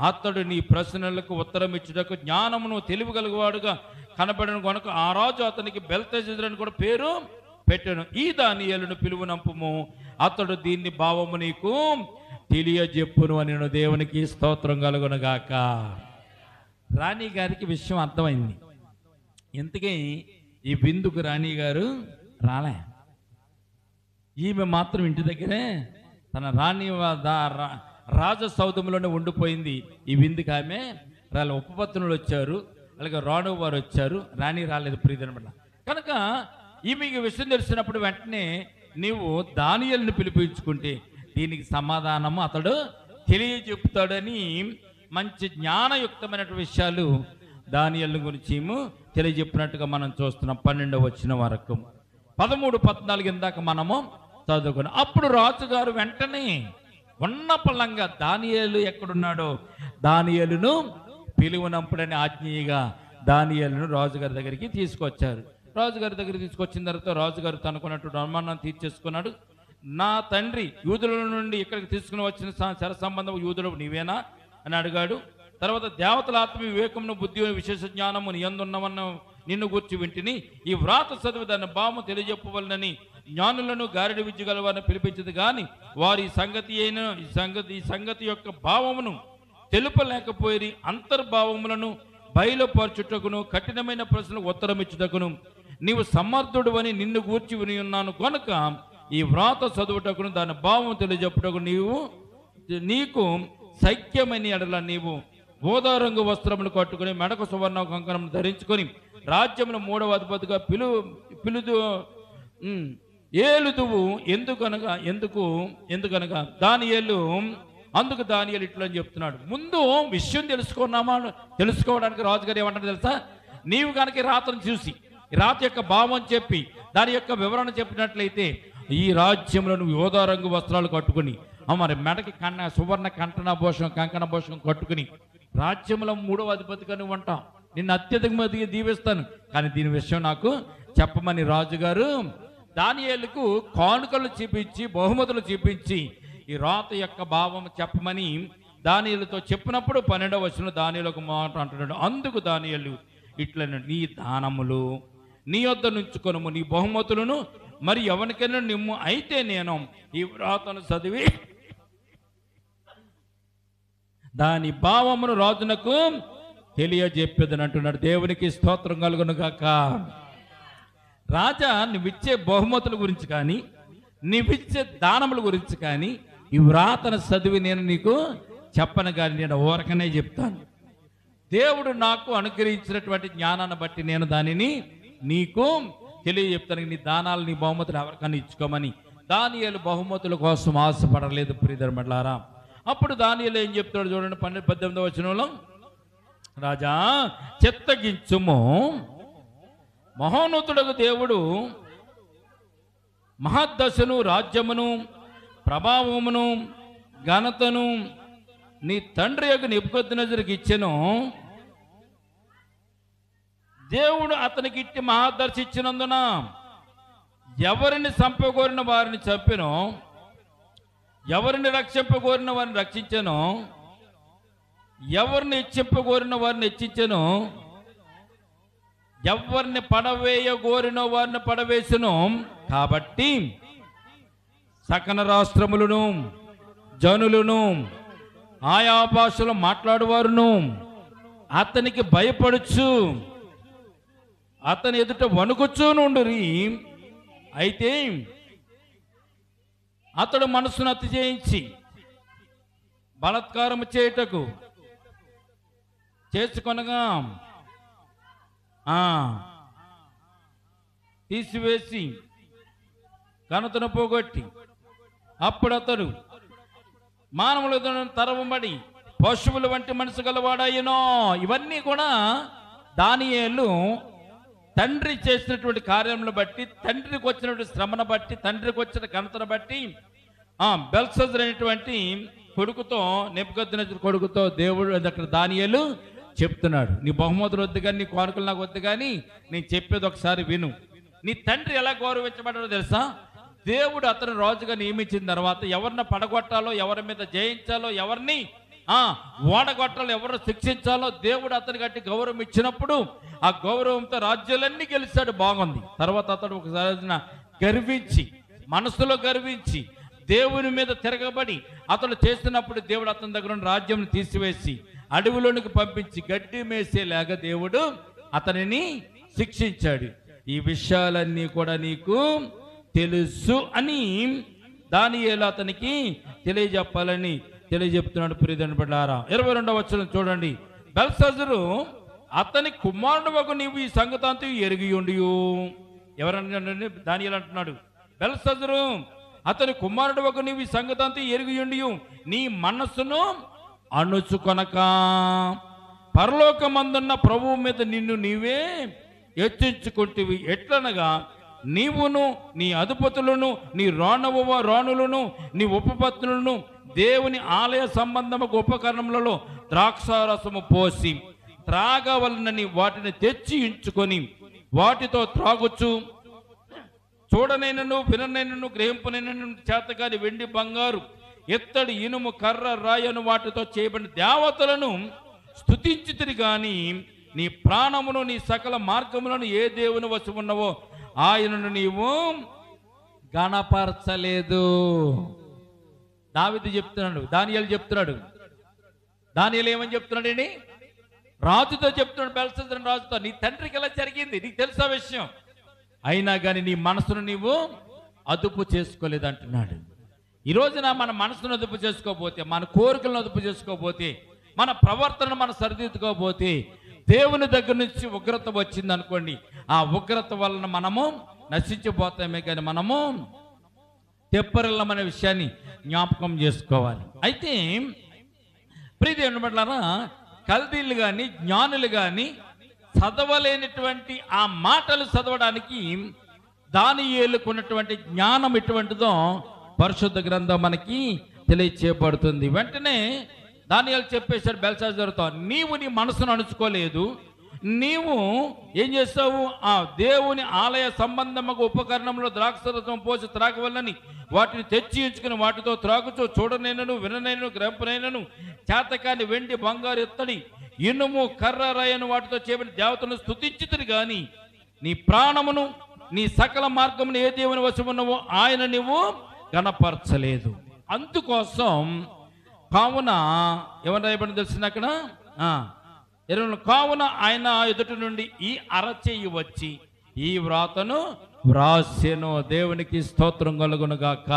Speaker 1: అతడు నీ ప్రశ్నలకు ఉత్తరం ఇచ్చుటకు జ్ఞానమును తెలివిగలవాడుగా కనబడిన కనుక ఆ రాజు అతనికి బెల్తెషాజరు అని కూడా పేరు పెట్టాను. ఈ దానియేలును పిలువనంపుము, అతడు దీన్ని భావము నీకు తెలియజెప్పును అని దేవునికి స్తోత్రం కలుగునుగాక. రాణి గారికి విషయం అర్థమైంది. ఇంతకీ ఈ విందుకు రాణి గారు రాలే. ఈమె మాత్రం ఇంటి దగ్గరే తన రాణి రాజసౌధంలోనే ఉండిపోయింది. ఈ విందుకు ఆమె వాళ్ళ ఉపపత్నులు వచ్చారు, అలాగే రాణు వారు వచ్చారు, రాణి రాలేదు ప్రియదనబడ్డ కనుక. ఈమెకి విషయం తెలిసినప్పుడు వెంటనే నీవు దానియేలుని పిలిపించుకుంటే దీనికి సమాధానము అతడు తెలియజెప్తాడని మంచి జ్ఞానయుక్తమైనటువంటి విషయాలు దానియేలు గురించి తెలియజెప్పినట్టుగా మనం చూస్తున్నాం. 12వ వచనం వరకు 13, 14 ఇందాక మనము చదువుకున్నాం. అప్పుడు రాజుగారు వెంటనే ఉన్న పళ్ళంగా దానియేలు ఎక్కడున్నాడో దానియేలును పిలువనంపుడని ఆజ్ఞగా దానియేలును రాజుగారి దగ్గరికి తీసుకొచ్చారు. రాజుగారి దగ్గర తీసుకొచ్చిన తర్వాత రాజుగారు తనకున్నటువంటి అనుమానం తీర్చేసుకున్నాడు. నా తండ్రి యూదుల నుండి ఇక్కడికి తీసుకుని వచ్చిన శర సంబంధం యూదుడు నీవేనా అని అడిగాడు. తర్వాత దేవతల ఆత్మ వివేకమును బుద్ధి విశేష జ్ఞానము నీ యందున్నవన్న నిన్ను గూర్చి వింటిని, ఈ వ్రాత చదువు దాని భావము తెలియజెప్పవలనని జ్ఞానులను గారడి విద్య గలవారిని పిలిపించదు కానీ వారి ఈ సంగతి యొక్క భావమును తెలుపలేకపోయి అంతర్భావములను బయలుపరచుటకును కఠినమైన ప్రశ్నలకు ఉత్తరం ఇచ్చుటకును నీవు సమర్థుడు అని నిన్ను గూర్చి విని ఉన్నాను కనుక ఈ వ్రాత చదువుటకును దాని భావం తెలియజెప్పుటకు నీకు సఖ్యమైన ఎడల నీవు ఊదారంగు వస్త్రములు కట్టుకుని మెడకు సువర్ణ కంకణం ధరించుకొని రాజ్యమును 3వ అధిపతిగా ఏలుదువు. ఎందుకనగా దానియేలు అందుకు దానియేలు ఇట్లా అని చెప్తున్నాడు. ముందు విషయం తెలుసుకోవడానికి రాజుగారు ఏమంటారు తెలుసా? నీవు కనుక రాతను చూసి రాత యొక్క భావం చెప్పి దాని యొక్క వివరణ చెప్పినట్లయితే ఈ రాజ్యంలో నువ్వు యోధారంగు వస్త్రాలు కట్టుకుని మరి మెడకి సువర్ణ కంకణ భూషణం కట్టుకుని రాజ్యంలో 3వ అధిపతిగా నువ్వు అంటావు, నిన్ను అత్యధికంగా దీవిస్తాను, కానీ దీని విషయం నాకు చెప్పమని రాజుగారు దానియేలుకు కానుకలు చూపించి బహుమతులు చూపించి ఈ రాత యొక్క భావం చెప్పమని దానియేలుతో చెప్పినప్పుడు 12వ వచనం దానియేలు ఒక మాట అంటున్నాడు. అందుకు దానియేలు ఇట్లా, నీ దానములు నీ యొద్ద నుంచుకొనుము, నీ బహుమతులను మరి ఎవరికైనా నిమ్ము, అయితే నేను ఈ వ్రాతను చదివి దాని భావమును రాజునకు తెలియజెప్పేదని అంటున్నాడు. దేవునికి స్తోత్రం కలుగును గాక. రాజా, నువ్విచ్చే బహుమతుల గురించి కానీ నువ్విచ్చే దానముల గురించి కానీ ఈ వ్రాతను చదివి నేను నీకు చెప్పను, కానీ నేను ఊరకనే చెప్తాను. దేవుడు నాకు అనుగ్రహించినటువంటి జ్ఞానాన్ని బట్టి నేను దానిని నీకు తెలియజెప్తాను. నీ దానాలు నీ బహుమతులు ఎవరికైనా ఇచ్చుకోమని. దానియేలు బహుమతుల కోసం ఆశపడలేదు ప్రియధర్మలారా. అప్పుడు దానియేలు ఏం చెప్తాడు చూడండి, 18వ వచనంలో, రాజా చిత్తగించుము, మహోన్నతుడకు దేవుడు మహద్దశను, రాజ్యమును, ప్రభావమును, ఘనతను నీ తండ్రి యొక్క నెబుకద్నెజరుకు ఇచ్చెను. దేవుడు అతనికి ఇట్టి మహాదర్శ ఇచ్చినందున ఎవరిని చంపగోరిన వారిని చంపెనో, ఎవరిని రక్షింపగోరిన వారిని రక్షించెనో, ఎవరిని హెచ్చింపగోరిన వారిని హెచ్చించెనో, ఎవరిని పడవేయగోరిన వారిని పడవేసెను. కాబట్టి సకల రాష్ట్రములను, జనులను, ఆయా భాషలో మాట్లాడువారును అతనికి భయపడుచు అతని ఎదుట వణుకుచూ నుండురి. అయితే అతడు మనసును అతిశయించి బలాత్కారము చేయుటకు చేసుకొనగా తీసివేసి ఘనతను పోగొట్టి అప్పుడు అతడు మానవుల తరవబడి పశువుల వంటి మనసు గలవాడాయనో. ఇవన్నీ కూడా దానియేలు తండ్రి చేసినటువంటి కార్యములను బట్టి, తండ్రికి వచ్చినటువంటి శ్రమను బట్టి, తండ్రికి వచ్చిన ఘనతను బట్టి బెల్షస్సరు అనేటువంటి కొడుకుతో, నెబుకద్నెజరు కొడుకుతో దేవుడు అక్కడ దానియేలు చెప్తున్నాడు, నీ బహుమతులు వద్దు కానీ, నీ కోరికలు నాకు వద్దు కానీ, నేను చెప్పేది ఒకసారి విను. నీ తండ్రి ఎలా గౌరవించబడ్డాడో తెలుసా? దేవుడు అతను రాజుగా నియమించిన తర్వాత ఎవరిని పడగొట్టాలో, ఎవరి మీద జయించాలో, ఎవరిని ఓడగొట్టాలో, ఎవరిని శిక్షించాలో దేవుడు అతనికి గట్టి గౌరవం ఇచ్చినప్పుడు ఆ గౌరవంతో రాజ్యాలన్నీ గెలిచాడు. బాగుంది. తర్వాత అతడు ఒకసారి గర్వించి, మనసులో గర్వించి దేవుని మీద తిరగబడి అతడు చేస్తున్నప్పుడు దేవుడు అతని దగ్గర ఉన్న రాజ్యం తీసివేసి అడవిలోనికి పంపించి గడ్డి మేసేలాగా దేవుడు అతనిని శిక్షించాడు. ఈ విషయాలన్నీ కూడా నీకు తెలుసు అని దానియేలు అతనికి తెలియజెప్పాలని తెలియజెప్తున్నాడు. ప్రియమైన బిడ్డలారా, 22వ వచనం చూడండి. బెల్షస్సరు అతని కుమారుడు వగు నీవు ఈ సంగతి అంతా ఎరిగి ఉండి. ఎవరన్నా దానియేలు అంటున్నాడు, బెల్షస్సరు అతని కుమారుడు వగు నీవు ఈ సంగతి అంతా ఎరిగి ఉండి నీ మనస్సును అణుచుకొనక పరలోకమందున్న ప్రభువు మీద నిన్ను నీవే హెచ్చించుకుంటేవి. ఎట్లనగా నీవును, నీ అధిపతులను, నీ రాణులను, నీ ఉపపత్నులను దేవుని ఆలయ సంబంధముకు ఉపకరణములలో ద్రాక్షారసము పోసి త్రాగవలనని వాటిని తెచ్చి ఉంచుకొని వాటితో త్రాగుచు చూడనైనను, విననైనను, గ్రహింపనైనను చేతగాని వెండి, బంగారు, ఎత్తడి, ఇనుము, కర్ర, రాయను వాటితో చేయబడిన దేవతలను స్తుతించితిరి గాని నీ ప్రాణమును, నీ సకల మార్గములను ఏ దేవుని వశమున్నవో ఆయనను నీవు గణపరచలేదు. దావీదు చెప్తున్నాడు, దానియేలు చెప్తున్నాడు. దానియేలు ఏమని చెప్తున్నాడండి? రాజుతో చెప్తున్నాడు, బెల్షస్సరు రాజుతో, నీ తండ్రికి ఎలా జరిగింది నీకు తెలుసా విషయం, అయినా కానీ నీ మనసును నీవు అదుపు చేసుకోలేదు అంటున్నాడు. ఈ రోజున మన మనసును అదుపు చేసుకోకపోతే, మన కోరికలను అదుపు చేసుకోకపోతే, మన ప్రవర్తనను మనం సరిదిద్దుకోకపోతే దేవుని దగ్గర నుంచి ఉగ్రత వచ్చింది అనుకోండి, ఆ ఉగ్రత వలన మనము నశించిపోతామే కానీ మనము తెప్పరిల్లమనే విషయాన్ని జ్ఞాపకం చేసుకోవాలి. అయితే ప్రియదేవుని బిడ్డలారా, కల్దీలు కానీ, జ్ఞానులు కానీ చదవలేనటువంటి ఆ మాటలు చదవడానికి దానియేలుకున్నటువంటి జ్ఞానం ఎటువంటిదో పరిశుద్ధ గ్రంథం మనకి తెలియచేయబడుతుంది. వెంటనే దానియేలు చెప్పేశాడు బెల్షస్సరుతో, నీవు నీ మనసును అణుచుకోలేదు, నీవు ఏం చేస్తావు, ఆ దేవుని ఆలయ సంబంధముగా ఉపకరణంలో ద్రాక్షరసం పోసి త్రాగవల్లని వాటిని తెచ్చి ఉంచుకుని వాటితో త్రాగుచు చూడనైనను, విననైనను, గ్రహింపనైనను చేతకాని వెండి, బంగారు, ఎత్తడి, ఇనుము, కర్ర, రాయను వాటితో చేయబడిన దేవతలను స్తుతించితిరి గాని నీ ప్రాణమును, నీ సకల మార్గమును ఏ దేవుని వశమున్నవో ఆయన నువ్వు గణపరచలేదు. అందుకోసం కావున ఎవరు రాయబడి తెలిసింది అక్కడ, కావున ఆయన ఎదుటి నుండి ఈ అరచెయ్యి వచ్చి ఈ వ్రాతను వ్రాసెను. దేవునికి స్తోత్రం కలుగును గాక.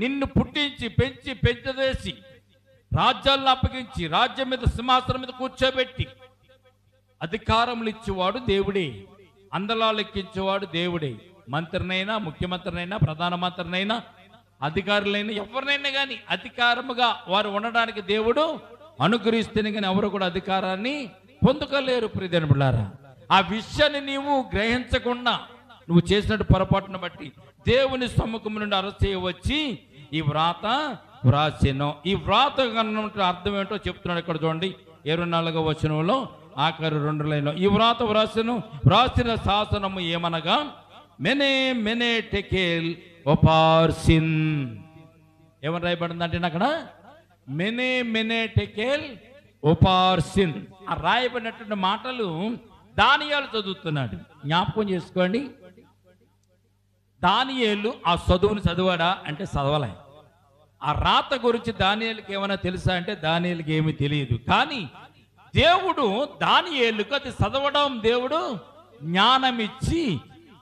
Speaker 1: నిన్ను పుట్టించి పెంచి పెంచదేసి రాజ్యాలను అప్పగించి రాజ్యం మీద సింహాసనం మీద కూర్చోబెట్టి అధికారములు ఇచ్చేవాడు దేవుడే, అందలాలు ఎక్కించేవాడు దేవుడే. మంత్రినైనా, ముఖ్యమంత్రినైనా, ప్రధానమంత్రినైనా, అధికారులైనా, ఎవరినైనా కానీ అధికారముగా వారు ఉండడానికి దేవుడు అనుగ్రహిస్తేనే కానీ ఎవరు కూడా అధికారాన్ని పొందుకోలేరు. ప్రియజనులారా, ఆ విషయాన్ని నీవు గ్రహించకుండా నువ్వు చేసినట్టు పొరపాటును బట్టి దేవుని సమ్ముఖం నుండి అరెస్ట్ చేయవచ్చి ఈ వ్రాత వ్రాసెను. ఈ వ్రాత కన్నా అర్థం ఏంటో చెప్తున్నాడు ఇక్కడ చూడండి. 24వ వచనంలో ఆఖరు 2 లైన్లో ఈ వ్రాత వ్రాసెను, వ్రాసిన శాసనము ఏమనగా మెనే మెనే టెకేల్ ఒపార్సిన్. ఏమని రాయబడిందంటే అక్కడ మెనే మెనే టెకేల్ ఒపార్సిన్. ఆ రాయబడినటువంటి మాటలు దానియేలు చదువుతున్నాడు. జ్ఞాపకం చేసుకోండి, దానియేలు ఆ చదువుని చదివాడా అంటే చదవలే. ఆ రాత గురించి దానియేలుకి ఏమైనా తెలుసా అంటే దానియేలుకి ఏమీ తెలియదు. కానీ దేవుడు దానియేలుకు అది చదవడం దేవుడు జ్ఞానమిచ్చి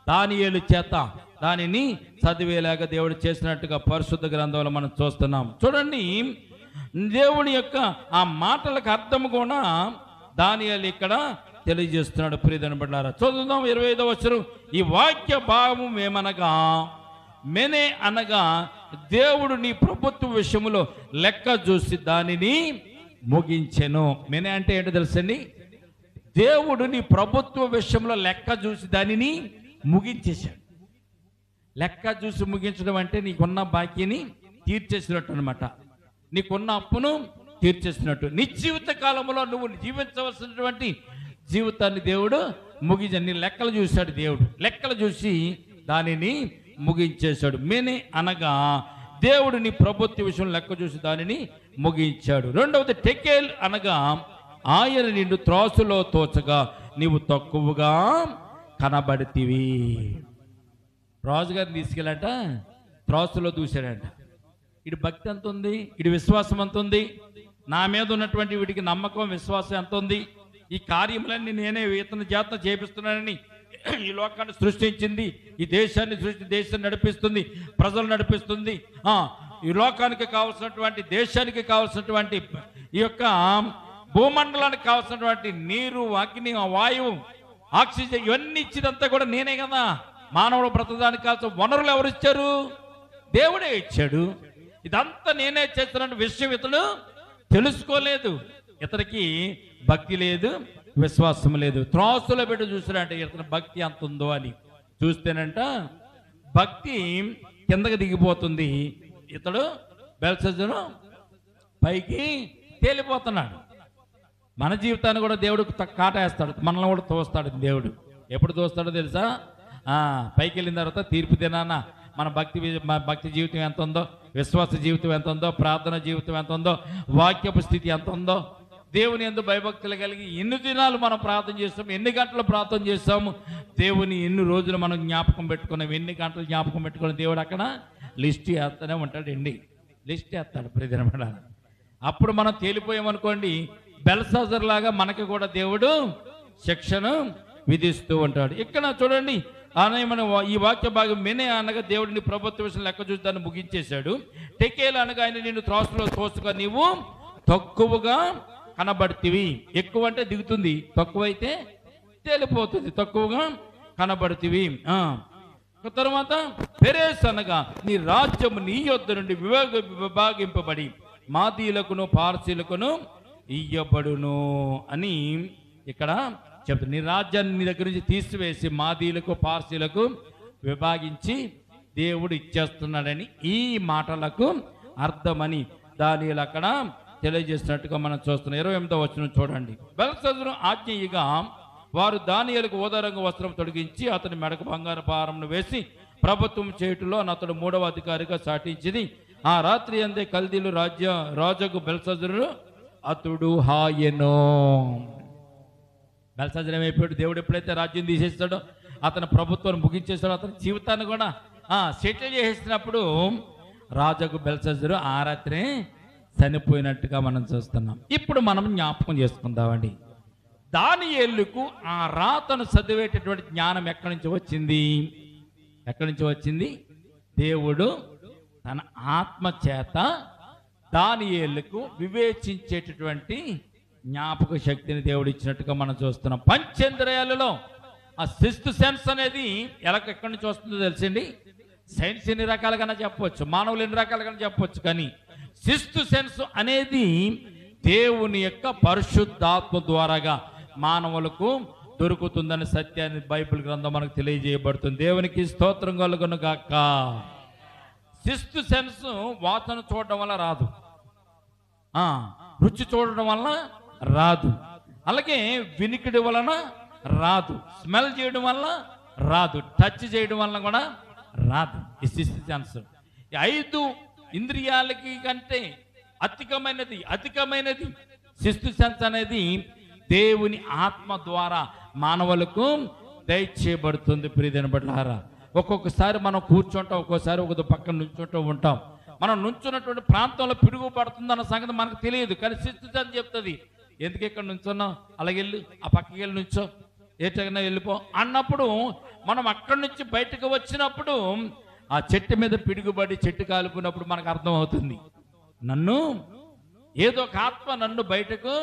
Speaker 1: దానియేలు చేత దానిని చదివేలాగా దేవుడు చేసినట్టుగా పరిశుద్ధ గ్రంథంలో మనం చూస్తున్నాం. చూడండి, దేవుని యొక్క ఆ మాటలకు అర్థం కూడా దానియేలు ఇక్కడ తెలియజేస్తున్నాడు. ప్రియమైన బిడ్డలారా, చదువుదాం 25వ వచనం. ఈ వాక్య భావం ఏమనగా మెనే అనగా దేవుడు నీ ప్రభుత్వ విషయంలో లెక్క చూసి దానిని ముగించెను. మెనే అంటే ఏంటో తెలుసండి, దేవుడు నీ ప్రభుత్వ విషయంలో లెక్క చూసి దానిని ముగించేశాడు. లెక్క చూసి ముగించడం అంటే నీకున్న బాకీని తీర్చేసినట్టు అనమాట, నీకున్న అప్పును తీర్చేసినట్టు. నీ జీవిత కాలంలో నువ్వు జీవించవలసినటువంటి జీవితాన్ని దేవుడు ముగించాడు. నీ లెక్కలు చూశాడు దేవుడు, లెక్కలు చూసి దానిని ముగించేశాడు. మెనే అనగా దేవుడు నీ ప్రభుత్వ విషయం లెక్క చూసి దానిని ముగించాడు. రెండవది టెకేల్ అనగా ఆయన నిన్ను త్రాసులో తోచగా నీవు తక్కువగా కనబడితివి. రాజుగారిని తీసుకెళ్ళాట త్రాసులో దూశాడంట. ఇటు భక్తి ఎంత ఉంది, ఇటు విశ్వాసం ఎంత ఉంది, నా మీద ఉన్నటువంటి వీటికి నమ్మకం విశ్వాసం ఎంత ఉంది, ఈ కార్యములన్నీ నేనే ఇతని చేత చేపిస్తున్నానని ఈ లోకాన్ని సృష్టించింది, ఈ దేశాన్ని దేశాన్ని నడిపిస్తుంది, ప్రజలు నడిపిస్తుంది, ఈ లోకానికి కావాల్సినటువంటి దేశానికి కావాల్సినటువంటి ఈ యొక్క భూమండలానికి కావాల్సినటువంటి నీరు, అగ్ని, వాయువు, ఆక్సిజన్ ఇవన్నీ ఇచ్చినంతా కూడా నేనే కదా. మానవుడు బ్రతకడానికి కావాల్సిన వనరులు ఎవరు ఇచ్చారు? దేవుడే ఇచ్చాడు. ఇదంతా నేనే చేస్తున్న విషయం ఇతడు తెలుసుకోలేదు. ఇతనికి భక్తి లేదు, విశ్వాసం లేదు. త్రాసులో పెట్టి చూసాడంటే ఇతని భక్తి ఎంత ఉందో అని చూస్తేనంట భక్తి కిందకి దిగిపోతుంది. ఇతడు బెల్షస్సరు పైకి తేలిపోతున్నాడు. మన జీవితాన్ని కూడా దేవుడు కాటేస్తాడు, మనల్ని కూడా తోస్తాడు దేవుడు. ఎప్పుడు తోస్తాడో తెలుసా? పైకి వెళ్ళిన తర్వాత తీర్పు దినాన మన భక్తి జీవితం ఎంత ఉందో, విశ్వాస జీవితం ఎంత ఉందో, ప్రార్థన జీవితం ఎంత ఉందో, వాక్యపు స్థితి ఎంత ఉందో, దేవుని యందు భయభక్తులు కలిగి ఎన్ని దినాలు మనం ప్రార్థన చేస్తాము, ఎన్ని గంటలు ప్రార్థన చేస్తాము, దేవుని ఎన్ని రోజులు మనం జ్ఞాపకం పెట్టుకున్నాం, ఎన్ని గంటలు జ్ఞాపకం పెట్టుకున్న దేవుడు అక్కడ లిస్ట్ వేస్తూనే ఉంటాడండి. లిస్ట్ వేస్తాడు ప్రతిదిన. అప్పుడు మనం తేలిపోయామనుకోండి, బెల్షస్సరు లాగా మనకి కూడా దేవుడు శిక్షను విధిస్తూ ఉంటాడు. ఇక్కడ చూడండి, మన ఈ వాక్య భాగం మెనే అనగా దేవుడిని ప్రభుత్వ విషయం లెక్క చూసి దాన్ని ముగించేశాడు. టెకేల్ అనగా ఆయన నిన్ను త్రాసులో తోసుగా నీవు తక్కువగా కనబడితివి. ఎక్కువ అంటే దిగుతుంది, తక్కువైతే తేలిపోతుంది. తక్కువగా కనబడితివి. తర్వాత పెరేస్ అనగా నీ రాజ్యము నీ యొద్ద నుండి విభాగింపబడి మాదీయులకును పార్సీలకును ఇయ్యబడును అని ఇక్కడ చెప్తారు. నీ రాజ్యాన్ని నీ దగ్గర నుంచి తీసివేసి మాదీయులకు పార్సీలకు విభాగించి దేవుడు ఇచ్చేస్తున్నాడని ఈ మాటలకు అర్థమని దానియేలు అక్కడ తెలియజేసినట్టుగా మనం చూస్తున్నాం. 28వ వచనం చూడండి. బెల్షస్సరు ఆజ్ఞయిగా వారు దానియేలుకు ఊదారంగు వస్త్రం తొడిగించి అతని మెడకు బంగారు పారమును వేసి ప్రభుత్వం చేయుటలో అతడు 3వ అధికారిగా చాటించింది. ఆ రాత్రి అందే కల్దీలు రాజుకు బెల్షస్సరు అతడు హాయెనో. బెల్షస్సరు ఏమైపోయాడు? దేవుడు ఎప్పుడైతే రాజ్యం తీసేస్తాడో, అతని ప్రభుత్వాన్ని ముగించేస్తాడో, అతని జీవితాన్ని కూడా సెటిల్ చేసేసినప్పుడు రాజుకు బెల్షస్సరు ఆ రాత్రే చనిపోయినట్టుగా మనం చూస్తున్నాం. ఇప్పుడు మనం జ్ఞాపకం చేసుకుందామండి, దానియేలుకు ఆ రాతను చదివేటటువంటి జ్ఞానం ఎక్కడి నుంచి వచ్చింది? ఎక్కడి నుంచి వచ్చింది? దేవుడు తన ఆత్మ చేత దానియేలుకు వివేచించేటటువంటి జ్ఞాపక శక్తిని దేవుడు ఇచ్చినట్టుగా మనం చూస్తున్నాం. పంచేంద్రియాలలో ఆ సిక్స్త్ సెన్స్ అనేది ఎక్కడి నుంచి వస్తుందో తెలిసింది. సైన్స్ ఎన్ని రకాలుగా చెప్పవచ్చు, మానవులు ఎన్ని రకాలుగా చెప్పవచ్చు, కానీ సిక్స్త్ సెన్స్ అనేది దేవుని యొక్క పరిశుద్ధాత్మ ద్వారాగా మానవులకు దొరుకుతుందని సత్యాన్ని బైబిల్ గ్రంథం మనకు తెలియజేయబడుతుంది. దేవునికి స్తోత్రం కలుగును గాక. సిక్స్త్ సెన్స్ వాసన చూడడం వల్ల రాదు, రుచి చూడడం వల్ల రాదు, అలాగే వినికిడి వలన రాదు, స్మెల్ చేయడం వల్ల రాదు, టచ్ చేయడం వల్ల కూడా రాదు. ఈ సిక్స్త్ సెన్స్ 5 ఇంద్రియాలకి కంటే అధికమైనది సిక్స్త్ సెన్స్ అనేది దేవుని ఆత్మ ద్వారా మానవులకు దయచేయబడుతుంది. ప్రియమైన బిడ్డలారా, ఒక్కొక్కసారి మనం కూర్చుంటాం, ఒక్కోసారి ఒక పక్కన నుంచుంటూ ఉంటాం. మనం నుంచున్నటువంటి ప్రాంతంలో పిడుగు పడుతుంది అన్న సంగతి మనకు తెలియదు, కానీ సిక్స్త్ సెన్స్ చెప్తుంది, ఎందుకు ఇక్కడ నుంచున్నావు, అలాగే వెళ్ళి ఆ పక్కకి వెళ్ళి నుంచో, ఏటైనా వెళ్ళిపో అన్నప్పుడు మనం అక్కడి నుంచి బయటకు వచ్చినప్పుడు ఆ చెట్టు మీద పిడుగుబడి చెట్టు కాలుకున్నప్పుడు మనకు అర్థమవుతుంది, నన్ను ఏదో ఒక ఆత్మ నన్ను బయటకు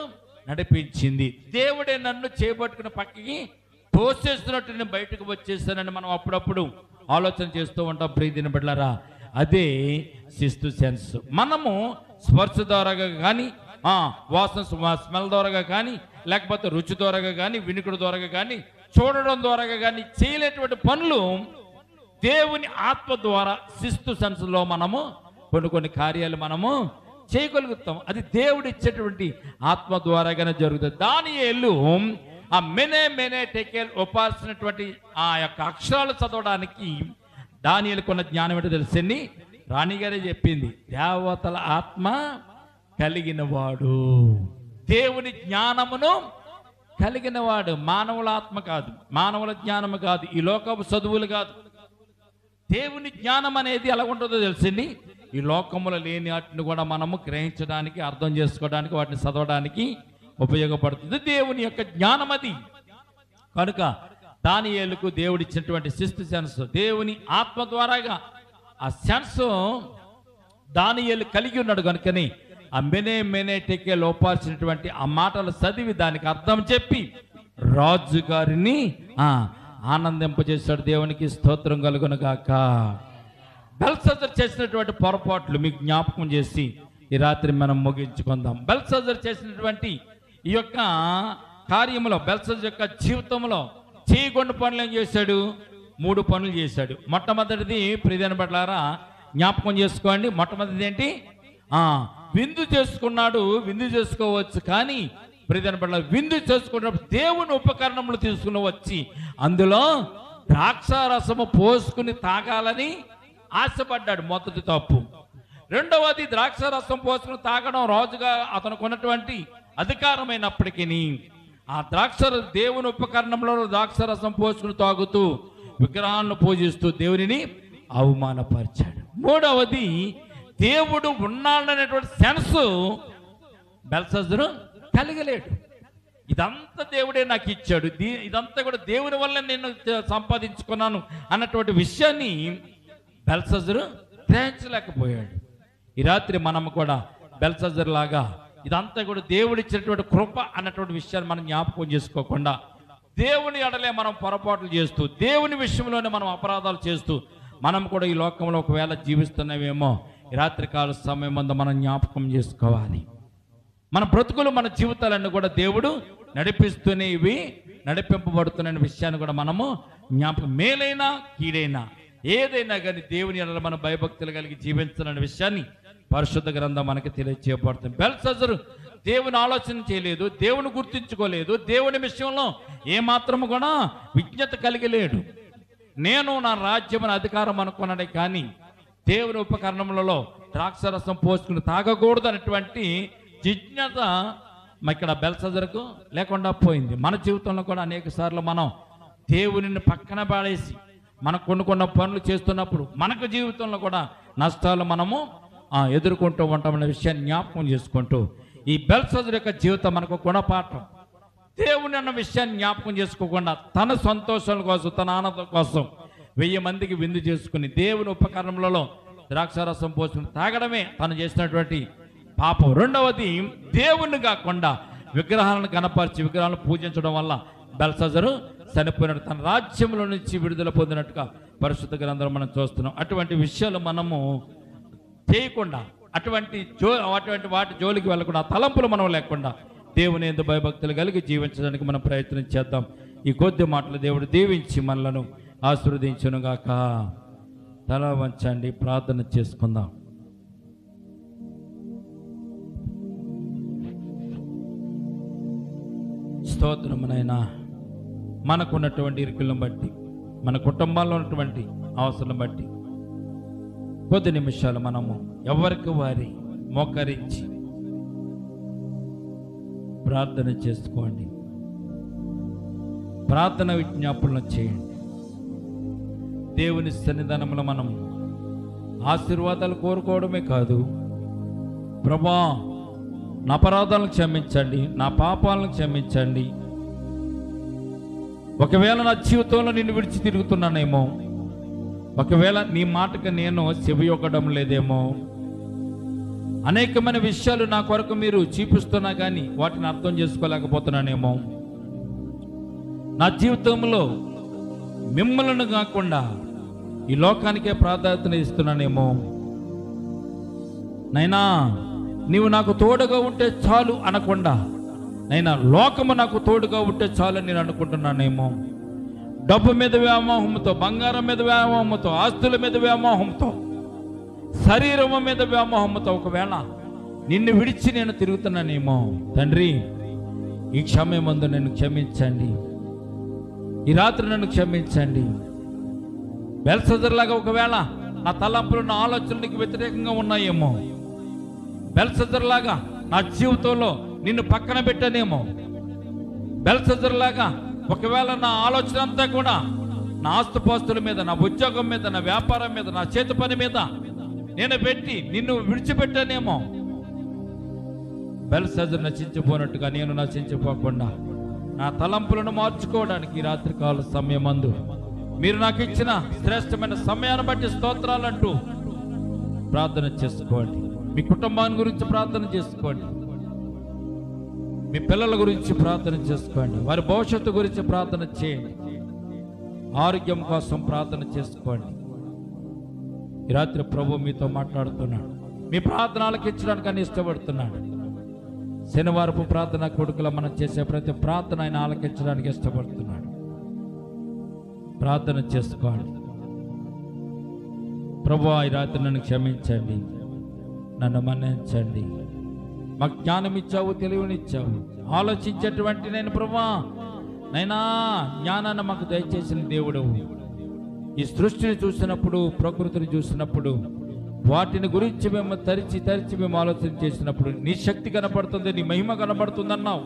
Speaker 1: నడిపించింది, దేవుడే నన్ను చేపట్టుకుని పక్కకి తోసేస్తున్నట్టు నేను బయటకు వచ్చేస్తానని మనం అప్పుడప్పుడు ఆలోచన చేస్తూ ఉంటాం. ప్రియమైన బిడ్డలారా, అదే సిక్స్త్ సెన్స్. మనము స్పర్శ ద్వారాగా కానీ, వాసన స్మెల్ ద్వారాగా కానీ, లేకపోతే రుచి ద్వారాగా కానీ, వినికుడు ద్వారాగా కానీ, చూడడం ద్వారాగా కానీ చేయలేటువంటి పనులు దేవుని ఆత్మ ద్వారా సిక్స్త్ సెన్స్లో మనము కొన్ని కార్యాలు మనము చేయగలుగుతాం. అది దేవుడు ఇచ్చేటువంటి ఆత్మ ద్వారాగానే జరుగుతుంది. దానియేలు ఆ మెనే టెకెల్ ఒప్పాల్సినటువంటి ఆ యొక్క అక్షరాలు చదవడానికి దానియేలుకున్న జ్ఞానం ఏంటో తెలిసింది. రాణిగారే చెప్పింది, దేవతల ఆత్మ కలిగిన వాడు, దేవుని జ్ఞానమును కలిగిన వాడు. మానవుల ఆత్మ కాదు, మానవుల జ్ఞానము కాదు, ఈ లోకపు చదువులు కాదు. దేవుని జ్ఞానం అనేది ఎలా ఉంటుందో తెలిసింది. ఈ లోకములో లేని వాటిని కూడా మనము గ్రహించడానికి, అర్థం చేసుకోవడానికి, వాటిని చదవడానికి ఉపయోగపడుతుంది దేవుని యొక్క జ్ఞానం అది. కనుక దానియేలుకు దేవుడు ఇచ్చినటువంటి సిక్స్త్ సెన్స్, దేవుని ఆత్మ ద్వారాగా ఆ సెన్స్ దానియేలు కలిగి ఉన్నాడు. కనుకని ఆ మెనే టెకే లోపాల్సినటువంటి ఆ మాటలు చదివి దానికి అర్థం చెప్పి రాజు గారిని ఆనందింపజేశాడు. దేవునికి స్తోత్రం కలుగును గాక. బెల్షస్సర్ చేసినటువంటి పొరపాట్లు మీకు జ్ఞాపకం చేసి ఈ రాత్రి మనం ముగించుకుందాం. బెల్షస్సర్ చేసినటువంటి ఈ యొక్క కార్యములో, బెల్షస్సర్ యొక్క జీవితంలో చేయకుండా పనులు ఏం చేశాడు? 3 పనులు చేశాడు. మొట్టమొదటిది ప్రియమైన బిడ్డలారా జ్ఞాపకం చేసుకోండి. మొట్టమొదటిది ఏంటి? విందు చేసుకున్నాడు. విందు చేసుకోవచ్చు, కానీ ప్రియమైన బిడ్డలారా విందు చేసుకున్నప్పుడు దేవుని ఉపకరణములు తీసుకుని వచ్చి అందులో ద్రాక్షారసము పోసుకుని తాగాలని ఆశపడ్డాడు. మొదటి తప్పు. రెండవది ద్రాక్షారసం పోసుకుని తాగడం రాజుగా అతనికి ఉన్నటువంటి అధికారమైనప్పటికీ ఆ దేవుని ఉపకరణంలో ద్రాక్షారసం పోసుకుని తాగుతూ విగ్రహాలను పూజిస్తూ దేవునిని అవమానపరిచాడు. మూడవది, దేవుడు ఉన్నాడనేటువంటి సెన్స్ బెల్షస్సరు కలిగలేడు. ఇదంతా దేవుడే నాకు ఇచ్చాడు, ఇదంతా కూడా దేవుని వల్ల నేను సంపాదించుకున్నాను అన్నటువంటి విషయాన్ని బెల్షస్సరు గ్రహించలేకపోయాడు. ఈ రాత్రి మనం కూడా బెల్షస్సర్ లాగా ఇదంతా కూడా దేవుడు ఇచ్చినటువంటి కృప అన్నటువంటి విషయాన్ని మనం జ్ఞాపకం చేసుకోకుండా దేవుని ఎడలే మనం పొరపాట్లు చేస్తూ, దేవుని విషయంలోనే మనం అపరాధాలు చేస్తూ మనం కూడా ఈ లోకంలో ఒకవేళ జీవిస్తున్నామేమో ఈ రాత్రి కాల సమయం అంతా మనం జ్ఞాపకం చేసుకోవాలి. మన బ్రతుకులు, మన జీవితాలన్నీ కూడా దేవుడు నడిపిస్తూనే ఇవి నడిపింపబడుతున్న విషయాన్ని కూడా మనము జ్ఞాపకం, మేలైనా కీడైనా ఏదైనా కానీ దేవుని ఎడల మన భయభక్తులు కలిగి జీవించాలనే విషయాన్ని పరిశుద్ధ గ్రంథం మనకి తెలియజేయబడుతుంది. బెల్షస్సరు దేవుని ఆలోచన చేయలేదు, దేవుని గుర్తించుకోలేదు, దేవుని విషయంలో ఏమాత్రము కూడా విజ్ఞత కలిగలేడు. నేను నా రాజ్యమున అధికారం అనుకున్నాడే కానీ దేవుని ఉపకరణములలో ద్రాక్షరసం పోసుకుని తాగకూడదు అనేటువంటి జిజ్ఞత ఇక్కడ బెల్షస్సరుకు లేకుండా పోయింది. మన జీవితంలో కూడా అనేక సార్లు మనం దేవునిని పక్కన పాడేసి మనకు కొన్ని పనులు చేస్తున్నప్పుడు మనకు జీవితంలో కూడా నష్టాలు మనము ఎదుర్కొంటూ ఉంటామనే విషయాన్ని జ్ఞాపకం చేసుకుంటూ ఈ బెల్షస్సరు యొక్క జీవితం మనకు గుణపాఠం. దేవుని అన్న విషయాన్ని జ్ఞాపకం చేసుకోకుండా తన సంతోషం కోసం, తన ఆనందం కోసం 1000 మందికి విందు చేసుకుని దేవుని ఉపకరణములలో ద్రాక్షారసం పోసుకుని తాగడమే తను చేసినటువంటి పాపం. రెండవది, దేవుణ్ణి కాకుండా విగ్రహాలను కనపరిచి విగ్రహాలను పూజించడం వల్ల బెల్షస్సరు చనిపోయినట్టు, తన రాజ్యంలో నుంచి విడుదల పొందినట్టుగా పరిశుద్ధ గ్రంథంలో మనం చూస్తున్నాం. అటువంటి విషయాలు మనము చేయకుండా, అటువంటి వాటి జోలికి వెళ్ళకుండా, ఆ తలంపులు మనం లేకుండా దేవుని యందు భయభక్తులు కలిగి జీవించడానికి మనం ప్రయత్నం చేద్దాం. ఈ కొద్ది మాటలు దేవుడు దీవించి మనలను ఆశీర్వదించునుగాక. తల వంచండి, ప్రార్థన చేసుకుందాం. స్తోత్రమునైనా మనకున్నటువంటి ఇరుకులను బట్టి, మన కుటుంబాల్లో ఉన్నటువంటి అవసరం బట్టి కొద్ది నిమిషాలు మనము ఎవరికి వారి మోకరించి ప్రార్థన చేసుకోండి. ప్రార్థన విజ్ఞాపనలు చేయండి. దేవుని సన్నిధానంలో మనం ఆశీర్వాదాలు కోరుకోవడమే కాదు, ప్రభా నా అపరాధాలను క్షమించండి, నా పాపాలను క్షమించండి, ఒకవేళ నా జీవితంలో నిన్ను విడిచి తిరుగుతున్నానేమో, ఒకవేళ నీ మాటకు నేను చెవియొక్కడం లేదేమో, అనేకమైన విషయాలు నా కొరకు మీరు చూపిస్తున్నా కానీ వాటిని అర్థం చేసుకోలేకపోతున్నానేమో, నా జీవితంలో మిమ్మల్ని కాకుండా ఈ లోకానికే ప్రాధాన్యత ఇస్తున్నానేమో, నైనా నీవు నాకు తోడుగా ఉంటే చాలు అనకుండా, నైనా లోకము నాకు తోడుగా ఉంటే చాలు అని నేను అనుకుంటున్నానేమో, డబ్బు మీద వ్యామోహంతో, బంగారం మీద వ్యామోహంతో, ఆస్తుల మీద వ్యామోహంతో, శరీరం మీద వ్యామోహంతో ఒకవేళ నిన్ను విడిచి నేను తిరుగుతున్నానేమో, తండ్రి ఈ క్షమయమందు నన్ను క్షమించండి, ఈ రాత్రి నన్ను క్షమించండి. బెల్షస్సరులాగా ఒకవేళ నా తలంపులు, నా ఆలోచనలకు వ్యతిరేకంగా ఉన్నాయేమో, బెల్షస్సరులాగా నా జీవితంలో నిన్ను పక్కన పెట్టనేమో, బెల్షస్సరులాగా ఒకవేళ నా ఆలోచన అంతా కూడా నా ఆస్తుపాస్తుల మీద, నా ఉద్యోగం మీద, నా వ్యాపారం మీద, నా చేతి పని మీద నేను పెట్టి నిన్ను విడిచిపెట్టానేమో, బెల్షస్సరు నశించిపోయినట్టుగా నేను నశించిపోకుండా నా తలంపులను మార్చుకోవడానికి ఈ రాత్రికాల సమయమందు మీరు నాకు ఇచ్చిన శ్రేష్టమైన సమయాన్ని బట్టి స్తోత్రాలంటూ ప్రార్థన చేసుకోండి. మీ కుటుంబాన్ని గురించి ప్రార్థన చేసుకోండి, మీ పిల్లల గురించి ప్రార్థన చేసుకోండి, వారి భవిష్యత్తు గురించి ప్రార్థన చేయండి, ఆరోగ్యం కోసం ప్రార్థన చేసుకోండి. ఈ రాత్రి ప్రభు మీతో మాట్లాడుతున్నాడు, మీ ప్రార్థన ఆలకించడానికి ఆయన ఇష్టపడుతున్నాడు. శనివారపు ప్రార్థన కొడుకుల మనం చేసే ప్రతి ప్రార్థన ఆయన ఆలకించడానికి ఇష్టపడుతున్నాడు. ప్రార్థన చేసుకోండి. ప్రభు ఈ రాత్రి నన్ను క్షమించండి, నన్ను మన్నించండి, మాకు జ్ఞానం ఇచ్చావు, తెలివినిచ్చావు, ఆలోచించేటువంటి నేను ప్రభా నైనా జ్ఞానాన్ని మాకు దయచేసిన దేవుడవు. ఈ సృష్టిని చూసినప్పుడు, ప్రకృతిని చూసినప్పుడు, వాటిని గురించి మేము తరిచి మేము ఆలోచన చేసినప్పుడు నీ శక్తి కనపడుతుంది, నీ మహిమ కనపడుతుంది అన్నావు.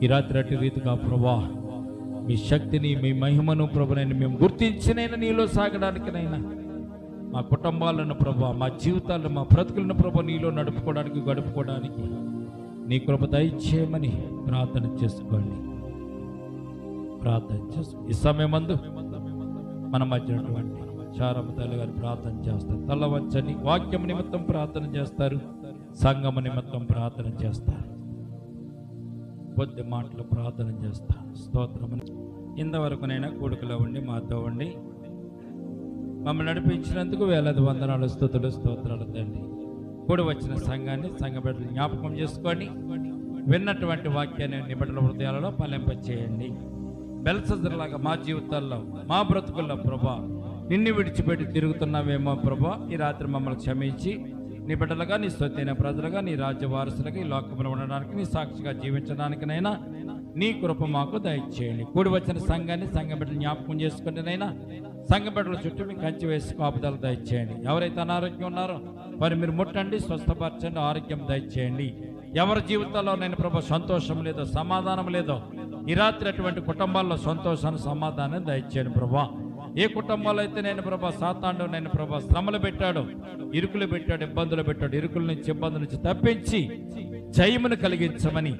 Speaker 1: ఈ రాత్రి అట్టి రీతిగా ప్రభా మీ శక్తిని, మీ మహిమను ప్రభునైనా మేము గుర్తించినైనా నీలో సాగడానికినైనా, మా కుటుంబాలను ప్రభా, మా జీవితాలను, మా బ్రతుకులను ప్రభా నీలో నడుపుకోవడానికి, గడుపుకోవడానికి నీ కృప దయచేయమని ప్రార్థన చేసుకోండి. ప్రార్థన చేసుకో. ఈ సమయమందు మన మధ్యనటువంటి చారమ్మ తల్లి గారు ప్రార్థన చేస్తారు. తల వంచని వాక్యం నిమిత్తం ప్రార్థన చేస్తారు, సంగమ నిమిత్తం ప్రార్థన చేస్తారు, కొద్ది మాటలు ప్రార్థన చేస్తారు. స్తోత్రమని ఇంతవరకునైనా కూడుకలో ఉండి మాతో ఉండి మమ్మల్ని నడిపించినందుకు వేలాది వందనాలు, స్తుతులు, స్తోత్రాలు తండ్రి. కూడి వచ్చిన సంఘాన్ని, సంఘ బిడ్డలు జ్ఞాపకం చేసుకొని విన్నటువంటి వాక్యాన్ని నిబిడల హృదయాలలో ఫలింపచేయండి. బెల్షస్సరులాగా మా జీవితాల్లో, మా బ్రతుకుల్లో ప్రభా నిన్ను విడిచిపెట్టి తిరుగుతున్నావేమో ప్రభా, ఈ రాత్రి మమ్మల్ని క్షమించి నీ బిడ్డలుగా, నీ స్వతైన ప్రజలుగా, నీ రాజ్య వారసులుగా ఈ లోకంలో ఉండడానికి, నీ సాక్షిగా జీవించడానికినైనా నీ కృప మాకు దయచేయండి. కూడి వచ్చిన సంఘాన్ని, సంఘ బిడ్డలు జ్ఞాపకం చేసుకుంటేనైనా సంఘ బిడ్డల చుట్టూ మీకు కంచి వేసి కాపుదలు దయచేయండి. ఎవరైతే అనారోగ్యం ఉన్నారో వారు మీరు ముట్టండి, స్వస్థపరచండి, ఆరోగ్యం దయచేయండి. ఎవరి జీవితాల్లో నేను ప్రభా సంతోషం లేదో, సమాధానం లేదో, ఈ రాత్రి అటువంటి కుటుంబాల్లో సంతోషాన్ని, సమాధానం దయచేయండి ప్రభా. ఏ కుటుంబాల్లో అయితే నేను ప్రభా సాతాండు నేను ప్రభా శ్రమలు పెట్టాడు, ఇరుకులు పెట్టాడు, ఇబ్బందులు పెట్టాడు, ఇరుకుల నుంచి, ఇబ్బందుల నుంచి తప్పించి జయమును కలిగించమని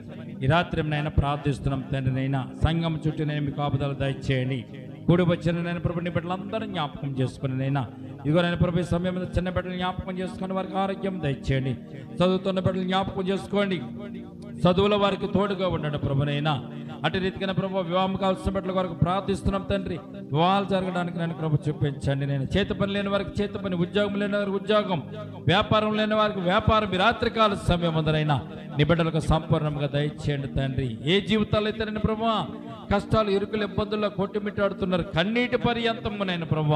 Speaker 1: ఈ రాత్రి నైనా ప్రార్థిస్తున్నాం తండ్రి. నైనా సంఘం చుట్టూ నేను మీకు కాపుదల దయచేయండి. కూడి వచ్చిన నేను ప్రభు నీ బిడ్డలందరూ జ్ఞాపకం చేసుకుని నైనా ఇదిగో నేను ప్రభు ఈ సమయం మీద చిన్న బిడ్డలు జ్ఞాపకం చేసుకొని వారికి ఆరోగ్యం దయచేయండి. చదువుతున్న బిడ్డలు జ్ఞాపకం చేసుకోండి, చదువుల వారికి తోడుగా ఉండండి ప్రభునైనా. అటు రీతిగా ప్రభు వివాహం కావాల్సిన బిడ్డల వరకు ప్రార్థిస్తున్నాం తండ్రి. వివాహాలు జరగడానికి నేను ప్రభు చూపించండి. నేను చేతి పని లేని వారికి చేతి పని, ఉద్యోగం లేని వారికి ఉద్యోగం, వ్యాపారం లేని వారికి వ్యాపారం, ఈ రాత్రికాల సమయం అందరైనా నీ బిడ్డలకు సంపూర్ణంగా దయచేయండి తండ్రి. ఏ జీవితాలు అయితే నేను ప్రభు కష్టాలు, ఇరుకులు, ఇబ్బందుల్లో కొట్టుమిట్టాడుతున్నారు, కన్నీటి పర్యంతము నేను ప్రభు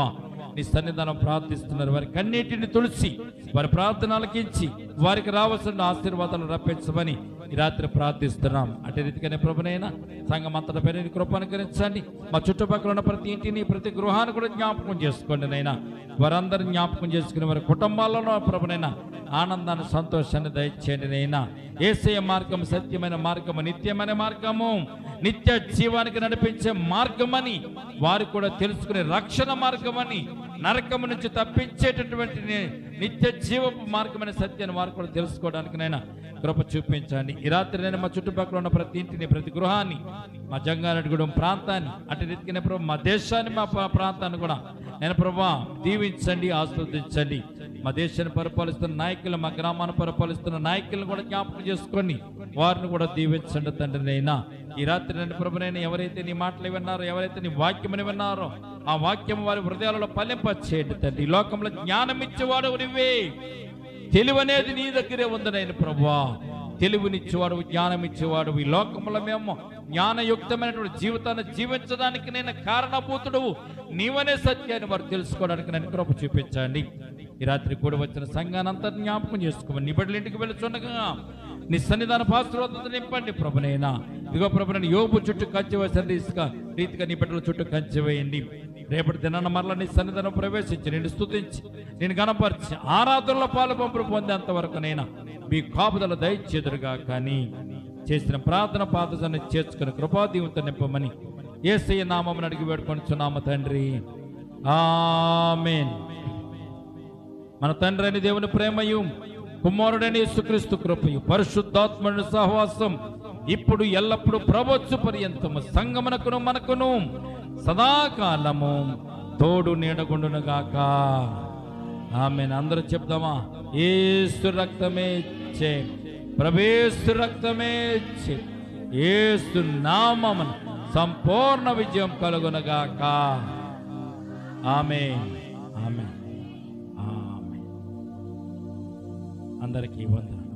Speaker 1: నీ సన్నిధానం ప్రార్థిస్తున్నారు. వారి కన్నీటిని తుడిచి వారి ప్రార్థన ఆలకించి వారికి రావాల్సిన ఆశీర్వాదాలు రప్పించమని ఈ రాత్రి ప్రార్థిస్తున్నాం. అటు రీతిగానే ప్రభునైనా సంఘం అంతటా పేరు కృప అనుగ్రహించండి. మా చుట్టుపక్కల ఉన్న ప్రతి ఇంటిని, ప్రతి గృహాన్ని కూడా జ్ఞాపకం చేసుకోండి నైనా. వారందరిని జ్ఞాపకం చేసుకుని వారి కుటుంబాలలో ప్రభునైనా ఆనందాన్ని, సంతోషాన్ని దయచేయండి నైనా. యేసయ్య మార్గం సత్యమైన మార్గము, నిత్యమైన మార్గము, నిత్య జీవానికి నడిపించే మార్గమని వారు కూడా తెలుసుకునే రక్షణ మార్గమని, నరకము నుంచి తప్పించేటటువంటి నిత్య జీవపు మార్గమైన సత్యాన్ని వారు కూడా తెలుసుకోవడానికి నైనా కృప చూపించండి. ఈ రాత్రి నేను మా చుట్టుపక్కల ఉన్న ప్రతి ఇంటిని, ప్రతి గృహాన్ని, మా జంగారెడ్డిగూడెం ప్రాంతాన్ని, అటు రీతిగానే ప్రభు మా దేశాన్ని, మా ప్రాంతాన్ని కూడా నేను ప్రభు దీవించండి, ఆస్వాదించండి. మా దేశాన్ని పరిపాలిస్తున్న నాయకులు, మా గ్రామాన్ని పరిపాలిస్తున్న నాయకులను కూడా జ్ఞాపకం చేసుకోండి, వారిని కూడా దీవించండి తండ్రి. నైనా ఈ రాత్రి నేను ప్రభునైనా ఎవరైతే నీ మాటలు విన్నారో, ఎవరైతే నీ వాక్యమని విన్నారో ఆ వాక్యం వారి హృదయాలలో ఫలింప చేయండి తండ్రి. ఈ లోకంలో జ్ఞానం ఇచ్చేవాడు నువ్వే, తెలివి అనేది నీ దగ్గరే ఉందనైనా ప్రభువా. తెలివినిచ్చేవాడు, జ్ఞానం ఇచ్చేవాడు. ఈ లోకంలో మేము జ్ఞానయుక్తమైనటువంటి జీవితాన్ని జీవించడానికి నేను కారణభూతుడు నీవనే సత్యాన్ని వారు తెలుసుకోవడానికి నేను కృప చూపించండి. ఈ రాత్రి కూడా వచ్చిన సంఘాన్ని అంతా జ్ఞాపకం చేసుకోమని నీ బిడ్డల ఇంటికి వెళుచుండగా నీ సన్నిధాన ఆశీర్వాదాలతో నింపండి ప్రభునైనా. ఇదిగో ప్రభునైనా యోబు చుట్టూ కంచె వేసిన రీతిగా నీ బిడ్డల చుట్టూ కంచె వేయండి. రేపటి దినాన మరలా నీ సన్నిధానం ప్రవేశించి నేను స్తుతించి నేను గణపరిచి ఆరాధనలో పాలు పంపులు పొందేంత వరకు నైనా మీ కాపుదల దయచేదురుగా. కానీ చేసిన ప్రార్థన పాదజాన్ని చేర్చుకుని కృపాదీవంతో నింపమని యేసయ్య నామమున అడిగి వేడుకొనుచున్నాము తండ్రి, ఆమేన్. మన తండ్రి అయిన దేవుని ప్రేమయు, కుమారుడైన యేసుక్రీస్తు కృపయు, పరిశుద్ధాత్మని సహవాసం ఇప్పుడు ఎల్లప్పుడు ప్రభొచ్చు పర్యంతము సంగమునకును మనకును సదాకాలము తోడు నీడగుండును గాక. ఆమేన్. అందరూ చెప్దామా? యేసు రక్తమే చే, ప్రభేసు రక్తమే చే, యేసు నామమున సంపూర్ణ విజయం కలుగునగాక. ఆమేన్, ఆమేన్, ఆమేన్. అందరికీ వందనాలు.